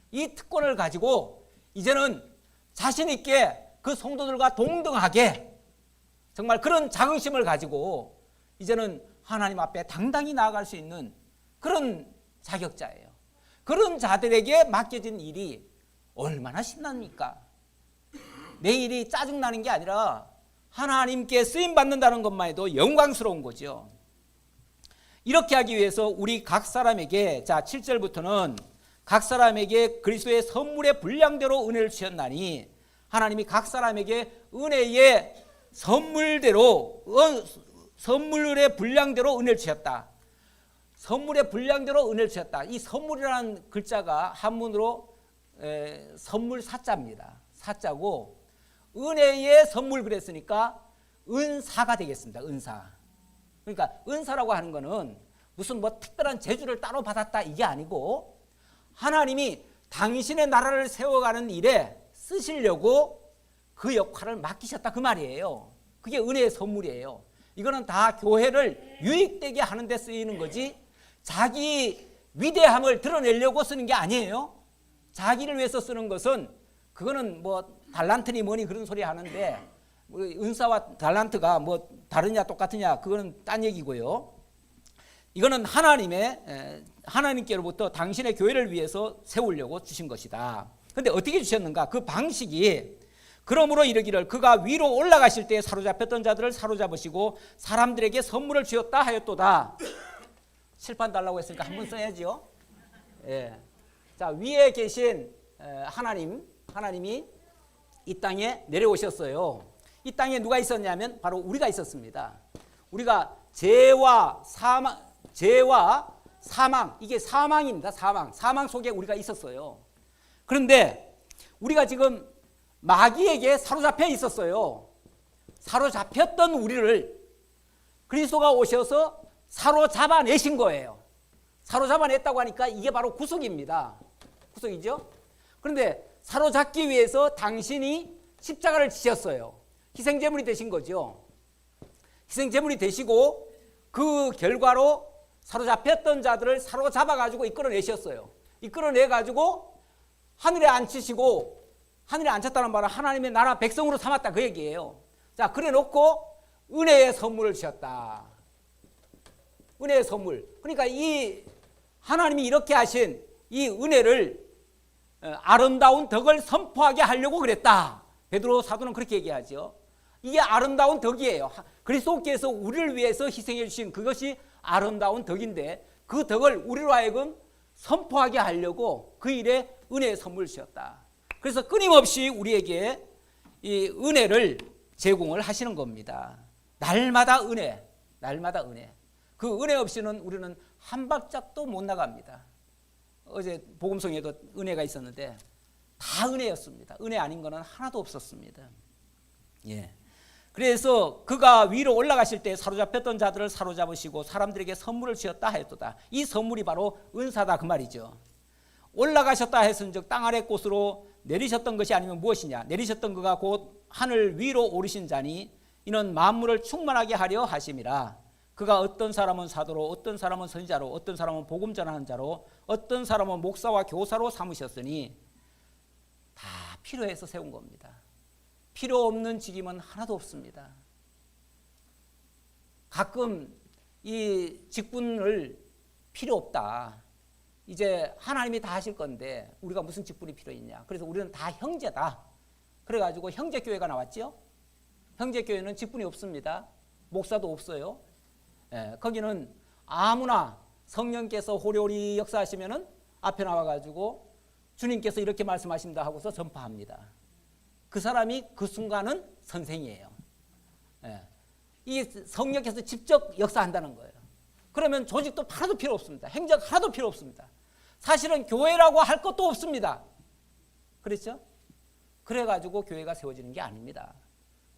이 특권을 가지고 이제는 자신 있게 그 성도들과 동등하게 정말 그런 자긍심을 가지고 이제는 하나님 앞에 당당히 나아갈 수 있는 그런 자격자예요. 그런 자들에게 맡겨진 일이 얼마나 신납니까? 내 일이 짜증나는 게 아니라 하나님께 쓰임받는다는 것만 해도 영광스러운 거죠. 이렇게 하기 위해서 우리 각 사람에게 7절부터는 각 사람에게 그리스도의 선물의 분량대로 은혜를 주셨나니 하나님이 각 사람에게 은혜의 선물대로 선물의 분량대로 은혜를 주셨다. 선물의 분량대로 은혜를 주셨다. 이 선물이라는 글자가 한문으로 선물 사자입니다. 사자고 은혜의 선물 그랬으니까 은사가 되겠습니다. 은사. 그러니까 은사라고 하는 거는 무슨 뭐 특별한 재주를 따로 받았다 이게 아니고 하나님이 당신의 나라를 세워가는 일에 쓰시려고 그 역할을 맡기셨다 그 말이에요. 그게 은혜의 선물이에요. 이거는 다 교회를 유익되게 하는 데 쓰이는 거지 자기 위대함을 드러내려고 쓰는 게 아니에요. 자기를 위해서 쓰는 것은 그거는 뭐 달란트니 뭐니 그런 소리 하는데 뭐 은사와 달란트가 뭐 다르냐 똑같으냐 그거는 딴 얘기고요. 이거는 하나님께로부터 당신의 교회를 위해서 세우려고 주신 것이다. 그런데 어떻게 주셨는가? 그 방식이 그러므로 이르기를 그가 위로 올라가실 때 사로잡혔던 자들을 사로잡으시고 사람들에게 선물을 주었다 하였도다. 칠판 달라고 했으니까 한번 써야지요. 예. 자, 위에 계신 하나님이 이 땅에 내려오셨어요. 이 땅에 누가 있었냐면 바로 우리가 있었습니다. 우리가 죄와 사망, 이게 사망입니다. 사망 속에 우리가 있었어요. 그런데 우리가 지금 마귀에게 사로잡혀 있었어요. 사로잡혔던 우리를 그리스도가 오셔서 사로잡아내신 거예요. 사로잡아냈다고 하니까 이게 바로 구속입니다. 구속이죠. 그런데 사로잡기 위해서 당신이 십자가를 지셨어요. 희생제물이 되신 거죠. 희생제물이 되시고 그 결과로 사로잡혔던 자들을 사로잡아가지고 이끌어내셨어요. 이끌어내가지고 하늘에 앉히시고, 하늘에 앉혔다는 말은 하나님의 나라 백성으로 삼았다 그 얘기예요. 자, 그래 놓고 은혜의 선물을 주셨다. 은혜의 선물. 그러니까 이 하나님이 이렇게 하신 이 은혜를 아름다운 덕을 선포하게 하려고 그랬다. 베드로 사도는 그렇게 얘기하죠. 이게 아름다운 덕이에요. 그리스도께서 우리를 위해서 희생해 주신 그것이 아름다운 덕인데 그 덕을 우리로 하여금 선포하게 하려고 그 일에 은혜의 선물을 주셨다. 그래서 끊임없이 우리에게 이 은혜를 제공을 하시는 겁니다. 날마다 은혜, 날마다 은혜. 그 은혜 없이는 우리는 한 발짝도 못 나갑니다. 어제 복음성에도 은혜가 있었는데 다 은혜였습니다. 은혜 아닌 거는 하나도 없었습니다. 예. 그래서 그가 위로 올라가실 때 사로잡혔던 자들을 사로잡으시고 사람들에게 선물을 주었다 하였도다. 이 선물이 바로 은사다 그 말이죠. 올라가셨다 했은즉 땅 아래 곳으로 내리셨던 것이 아니면 무엇이냐? 내리셨던 그가 곧 하늘 위로 오르신 자니 이는 만물을 충만하게 하려 하심이라. 그가 어떤 사람은 사도로, 어떤 사람은 선지자로, 어떤 사람은 복음 전하는 자로, 어떤 사람은 목사와 교사로 삼으셨으니 다 필요해서 세운 겁니다. 필요 없는 직임은 하나도 없습니다. 가끔 이 직분을 필요 없다. 이제 하나님이 다 하실 건데 우리가 무슨 직분이 필요 있냐. 그래서 우리는 다 형제다. 그래가지고 형제교회가 나왔죠. 형제교회는 직분이 없습니다. 목사도 없어요. 예, 거기는 아무나 성령께서 호리호리 역사하시면은 앞에 나와가지고 주님께서 이렇게 말씀하신다 하고서 전파합니다. 그 사람이 그 순간은 선생이에요. 예, 이 성령께서 직접 역사한다는 거예요. 그러면 조직도 하나도 필요 없습니다. 행정 하나도 필요 없습니다. 사실은 교회라고 할 것도 없습니다. 그렇죠? 그래가지고 교회가 세워지는 게 아닙니다.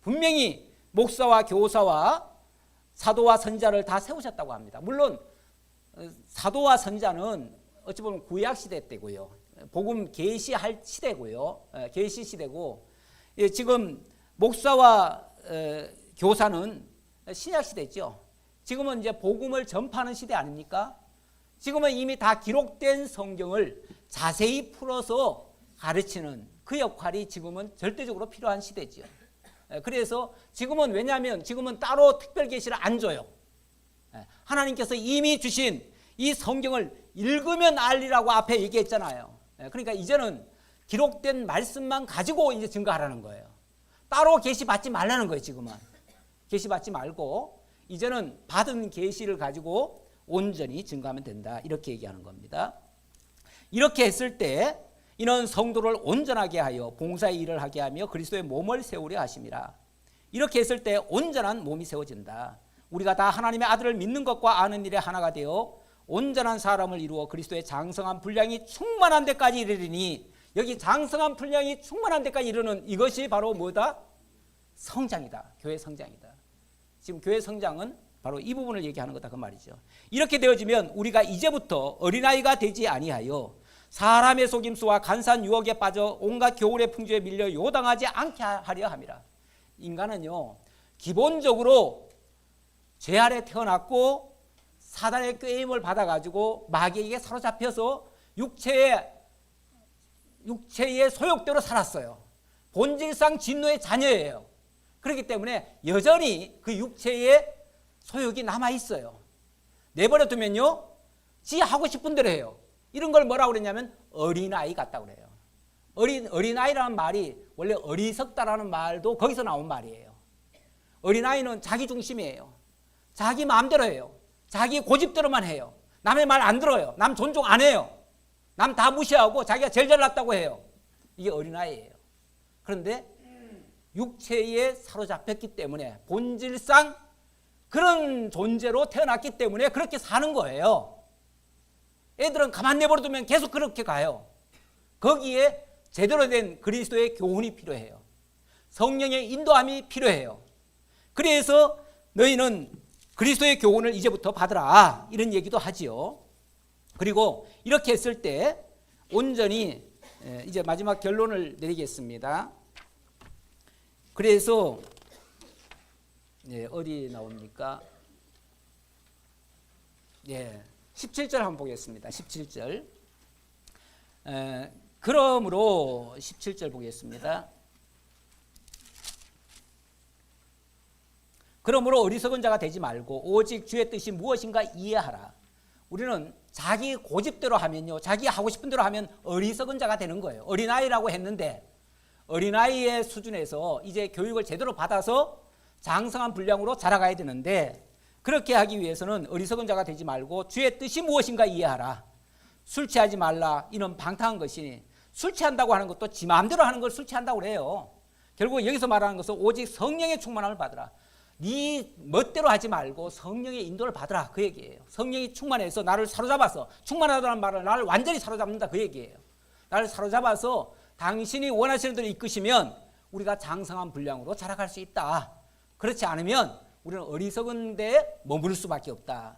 분명히 목사와 교사와 사도와 선지자를 다 세우셨다고 합니다. 물론 사도와 선지자는 어찌 보면 구약 시대 때고요. 복음 계시할 시대고요. 계시 시대고 지금 목사와 교사는 신약 시대죠. 지금은 이제 복음을 전파하는 시대 아닙니까? 지금은 이미 다 기록된 성경을 자세히 풀어서 가르치는 그 역할이 지금은 절대적으로 필요한 시대죠. 그래서 지금은 왜냐하면 지금은 따로 특별 계시를 안 줘요. 하나님께서 이미 주신 이 성경을 읽으면 알리라고 앞에 얘기했잖아요. 그러니까 이제는 기록된 말씀만 가지고 이제 증거하라는 거예요. 따로 계시 받지 말라는 거예요. 지금은 계시 받지 말고 이제는 받은 계시를 가지고 온전히 증거하면 된다. 이렇게 얘기하는 겁니다. 이렇게 했을 때 이는 성도를 온전하게 하여 봉사의 일을 하게 하며 그리스도의 몸을 세우려 하심이라. 이렇게 했을 때 온전한 몸이 세워진다. 우리가 다 하나님의 아들을 믿는 것과 아는 일에 하나가 되어 온전한 사람을 이루어 그리스도의 장성한 분량이 충만한 데까지 이르리니, 여기 장성한 분량이 충만한 데까지 이르는 이것이 바로 뭐다? 성장이다. 교회 성장이다. 지금 교회 성장은 바로 이 부분을 얘기하는 거다 그 말이죠. 이렇게 되어지면 우리가 이제부터 어린아이가 되지 아니하여 사람의 속임수와 간사한 유혹에 빠져 온갖 겨울의 풍조에 밀려 요당하지 않게 하려 함이라. 인간은요 기본적으로 죄 아래 태어났고 사단의 꾀임을 받아가지고 마귀에게 사로잡혀서 육체의 육체의 소욕대로 살았어요. 본질상 진노의 자녀예요. 그렇기 때문에 여전히 그 육체의 소욕이 남아있어요. 내버려 두면요, 지 하고 싶은 대로 해요. 이런 걸 뭐라고 그랬냐면 어린아이 같다고 그래요. 어린아이라는 말이 원래 어리석다라는 말도 거기서 나온 말이에요. 어린아이는 자기 중심이에요. 자기 마음대로 해요. 자기 고집대로만 해요. 남의 말 안 들어요. 남 존중 안 해요. 남 다 무시하고 자기가 제일 잘났다고 해요. 이게 어린아이예요. 그런데 육체에 사로잡혔기 때문에 본질상 그런 존재로 태어났기 때문에 그렇게 사는 거예요. 애들은 가만 내버려두면 계속 그렇게 가요. 거기에 제대로 된 그리스도의 교훈이 필요해요. 성령의 인도함이 필요해요. 그래서 너희는 그리스도의 교훈을 이제부터 받으라, 이런 얘기도 하지요. 그리고 이렇게 했을 때 온전히 이제 마지막 결론을 내리겠습니다. 그래서 어디 나옵니까? 17절 한번 보겠습니다. 17절. 그러므로 17절 보겠습니다. 그러므로 어리석은 자가 되지 말고 오직 주의 뜻이 무엇인가 이해하라. 우리는 자기 고집대로 하면요, 자기 하고 싶은 대로 하면 어리석은 자가 되는 거예요. 어린아이라고 했는데 어린아이의 수준에서 이제 교육을 제대로 받아서 장성한 분량으로 자라가야 되는데, 그렇게 하기 위해서는 어리석은 자가 되지 말고 주의 뜻이 무엇인가 이해하라. 술 취하지 말라, 이는 방탕한 것이니, 술 취한다고 하는 것도 지 마음대로 하는 걸 술 취한다고 그래요. 결국 여기서 말하는 것은 오직 성령의 충만함을 받으라. 네 멋대로 하지 말고 성령의 인도를 받으라, 그 얘기예요. 성령이 충만해서 나를 사로잡아서, 충만하다는 말은 나를 완전히 사로잡는다, 그 얘기예요. 나를 사로잡아서 당신이 원하시는 대로 이끄시면 우리가 장성한 분량으로 자라갈 수 있다. 그렇지 않으면 우리는 어리석은 데에 머무를 수밖에 없다.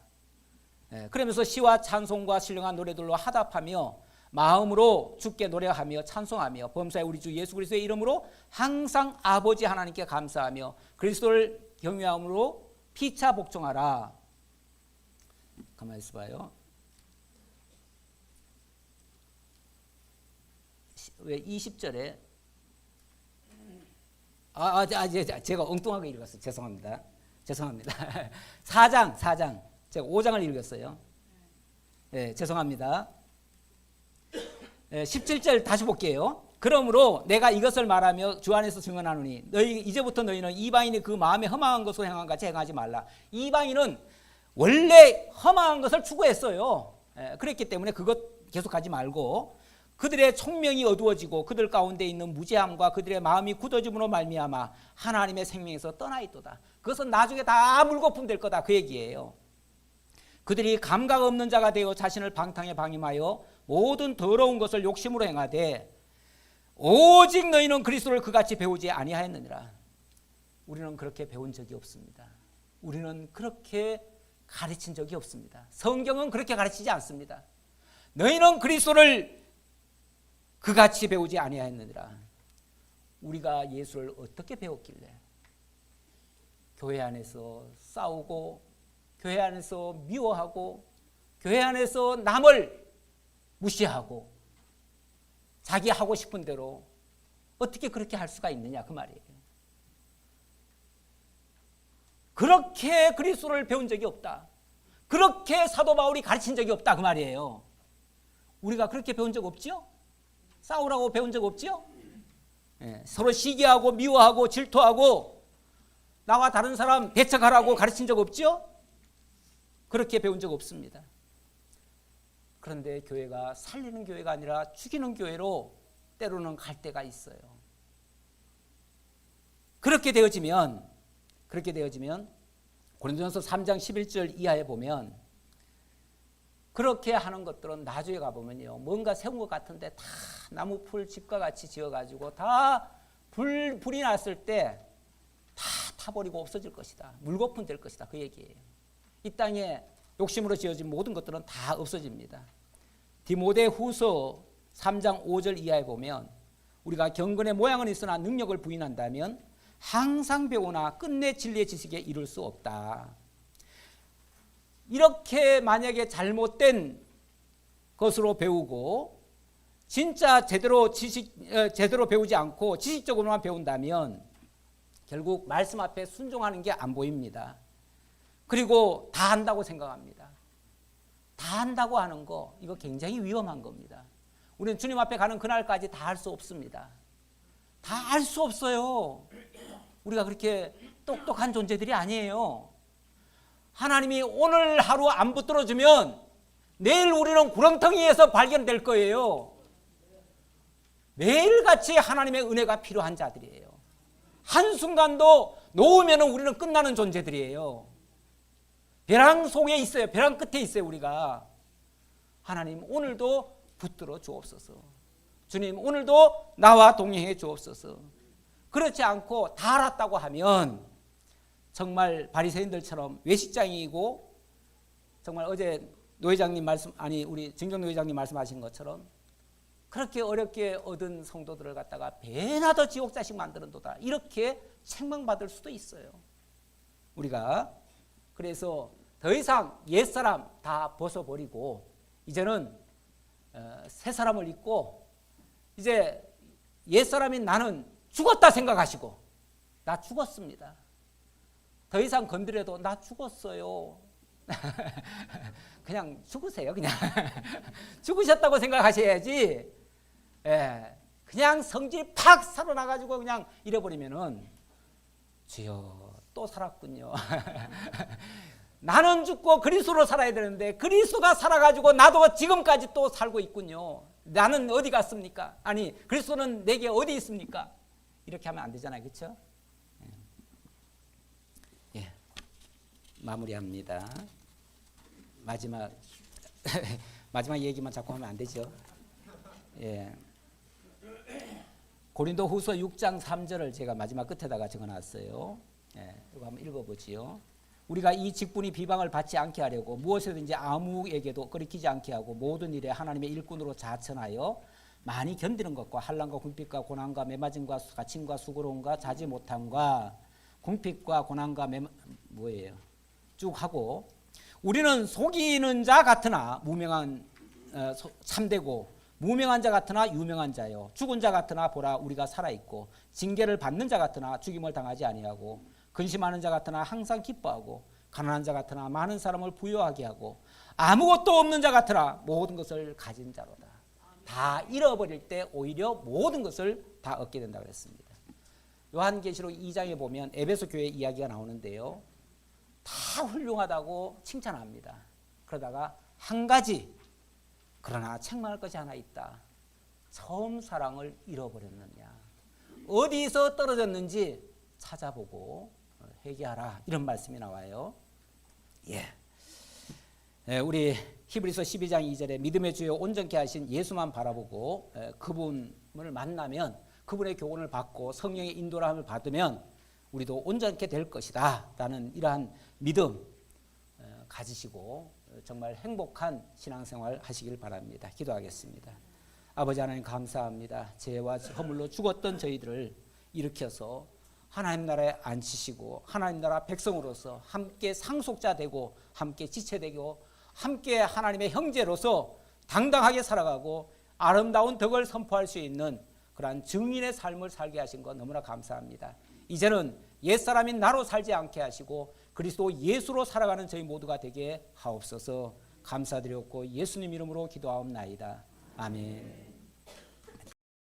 그러면서 시와 찬송과 신령한 노래들로 화답하며 마음으로 주께 노래하며 찬송하며 범사의 우리 주 예수 그리스도의 이름으로 항상 아버지 하나님께 감사하며 그리스도를 경외함으로 피차 복종하라. 가만히 있어봐요. 왜 20절에 제가 엉뚱하게 읽었어요. 죄송합니다. 4장 제가 5장을 읽었어요. 죄송합니다. 17절 다시 볼게요. 그러므로 내가 이것을 말하며 주 안에서 증언하노니 이제부터 너희는 이방인이 그 마음에 허망한 것으로 행한 같이 행하지 말라. 이방인은 원래 허망한 것을 추구했어요. 그랬기 때문에 그것 계속하지 말고 그들의 총명이 어두워지고 그들 가운데 있는 무죄함과 그들의 마음이 굳어짐으로 말미암아 하나님의 생명에서 떠나 있도다. 그것은 나중에 다 물거품 될 거다, 그 얘기예요. 그들이 감각 없는 자가 되어 자신을 방탕에 방임하여 모든 더러운 것을 욕심으로 행하되 오직 너희는 그리스도를 그같이 배우지 아니하였느니라. 우리는 그렇게 배운 적이 없습니다. 우리는 그렇게 가르친 적이 없습니다. 성경은 그렇게 가르치지 않습니다. 너희는 그리스도를 그같이 배우지 아니하였느니라. 우리가 예수를 어떻게 배웠길래? 교회 안에서 싸우고, 교회 안에서 미워하고, 교회 안에서 남을 무시하고, 자기 하고 싶은 대로 어떻게 그렇게 할 수가 있느냐, 그 말이에요. 그렇게 그리스도를 배운 적이 없다. 그렇게 사도 바울이 가르친 적이 없다, 그 말이에요. 우리가 그렇게 배운 적 없지요? 싸우라고 배운 적 없지요? 서로 시기하고 미워하고 질투하고 나와 다른 사람 배척하라고 가르친 적 없지요? 그렇게 배운 적 없습니다. 그런데 교회가 살리는 교회가 아니라 죽이는 교회로 때로는 갈 때가 있어요. 그렇게 되어지면 고린도전서 3장 11절 이하에 보면 그렇게 하는 것들은 나중에 가보면요, 뭔가 세운 것 같은데 다 나무풀 집과 같이 지어가지고 다 불이 났을 때 다 타버리고 없어질 것이다. 물거품 될 것이다, 그 얘기예요. 이 땅에 욕심으로 지어진 모든 것들은 다 없어집니다. 디모데후서 3장 5절 이하에 보면 우리가 경건의 모양은 있으나 능력을 부인한다면 항상 배우나 끝내 진리의 지식에 이룰 수 없다. 이렇게 만약에 잘못된 것으로 배우고 진짜 제대로 배우지 않고 지식적으로만 배운다면 결국 말씀 앞에 순종하는 게 안 보입니다. 그리고 다 한다고 생각합니다. 다 한다고 하는 거, 이거 굉장히 위험한 겁니다. 우리는 주님 앞에 가는 그날까지 다 할 수 없습니다. 다 알 수 없어요. 우리가 그렇게 똑똑한 존재들이 아니에요. 하나님이 오늘 하루 안 붙들어주면 내일 우리는 구렁텅이에서 발견될 거예요. 매일같이 하나님의 은혜가 필요한 자들이에요. 한순간도 놓으면 우리는 끝나는 존재들이에요. 벼랑 속에 있어요. 벼랑 끝에 있어요. 우리가. 하나님 오늘도 붙들어 주옵소서. 주님 오늘도 나와 동행해 주옵소서. 그렇지 않고 다 알았다고 하면 정말 바리새인들처럼 외식장이고, 정말 어제 노회장님 우리 증경 노회장님 말씀하신 것처럼 그렇게 어렵게 얻은 성도들을 갖다가 배나 더 지옥 자식 만드는도다, 이렇게 책망받을 수도 있어요. 우리가 그래서 더 이상 옛사람 다 벗어버리고 이제는 새 사람을 입고, 이제 옛사람인 나는 죽었다 생각하시고, 나 죽었습니다. 더 이상 건드려도 나 죽었어요. 그냥 죽으세요. 그냥 죽으셨다고 생각하셔야지. 예, 그냥 성질이 팍 살아나가지고 그냥 잃어버리면은 주여 또 살았군요. 나는 죽고 그리스도로 살아야 되는데 그리스도가 살아가지고 나도 지금까지 또 살고 있군요. 나는 어디 갔습니까? 아니 그리스도는 내게 어디 있습니까? 이렇게 하면 안 되잖아요. 그렇죠? 예, 마무리합니다. 마지막 얘기만 자꾸 하면 안 되죠. 예. 고린도 후서 6장 3절을 제가 마지막 끝에다가 적어놨어요. 예, 이거 한번 읽어보지요. 우리가 이 직분이 비방을 받지 않게 하려고 무엇이든지 아무에게도 거리끼지 않게 하고 모든 일에 하나님의 일꾼으로 자천하여 많이 견디는 것과 환난과 궁핍과 고난과 매맞음과 가침과 수고로움과 자지 못함과 궁핍과 고난과 뭐예요? 쭉 하고, 우리는 속이는 자 같으나 무명한 참되고 무명한 자 같으나 유명한 자요, 죽은 자 같으나 보라 우리가 살아있고, 징계를 받는 자 같으나 죽임을 당하지 아니하고, 근심하는 자 같으나 항상 기뻐하고, 가난한 자 같으나 많은 사람을 부유하게 하고, 아무것도 없는 자 같으나 모든 것을 가진 자로다. 다 잃어버릴 때 오히려 모든 것을 다 얻게 된다고 그랬습니다. 요한계시록 2장에 보면 에베소 교회 이야기가 나오는데요, 다 훌륭하다고 칭찬합니다. 그러다가 한 가지, 그러나 책망할 것이 하나 있다. 처음 사랑을 잃어버렸느냐, 어디서 떨어졌는지 찾아보고 회개하라, 이런 말씀이 나와요. 예, 우리 히브리서 12장 2절에 믿음의 주요 온전케 하신 예수만 바라보고 그분을 만나면, 그분의 교훈을 받고 성령의 인도함을 받으면 우리도 온전케 될 것이다 라는 이러한 믿음 가지시고 정말 행복한 신앙생활 하시길 바랍니다. 기도하겠습니다. 아버지 하나님 감사합니다. 죄와 허물로 죽었던 저희들을 일으켜서 하나님 나라에 앉히시고 하나님 나라 백성으로서 함께 상속자 되고 함께 지체되고 함께 하나님의 형제로서 당당하게 살아가고 아름다운 덕을 선포할 수 있는 그러한 증인의 삶을 살게 하신 것 너무나 감사합니다. 이제는 옛사람인 나로 살지 않게 하시고 그리스도 예수로 살아가는 저희 모두가 되게 하옵소서. 감사드렸고 예수님 이름으로 기도하옵나이다. 아멘.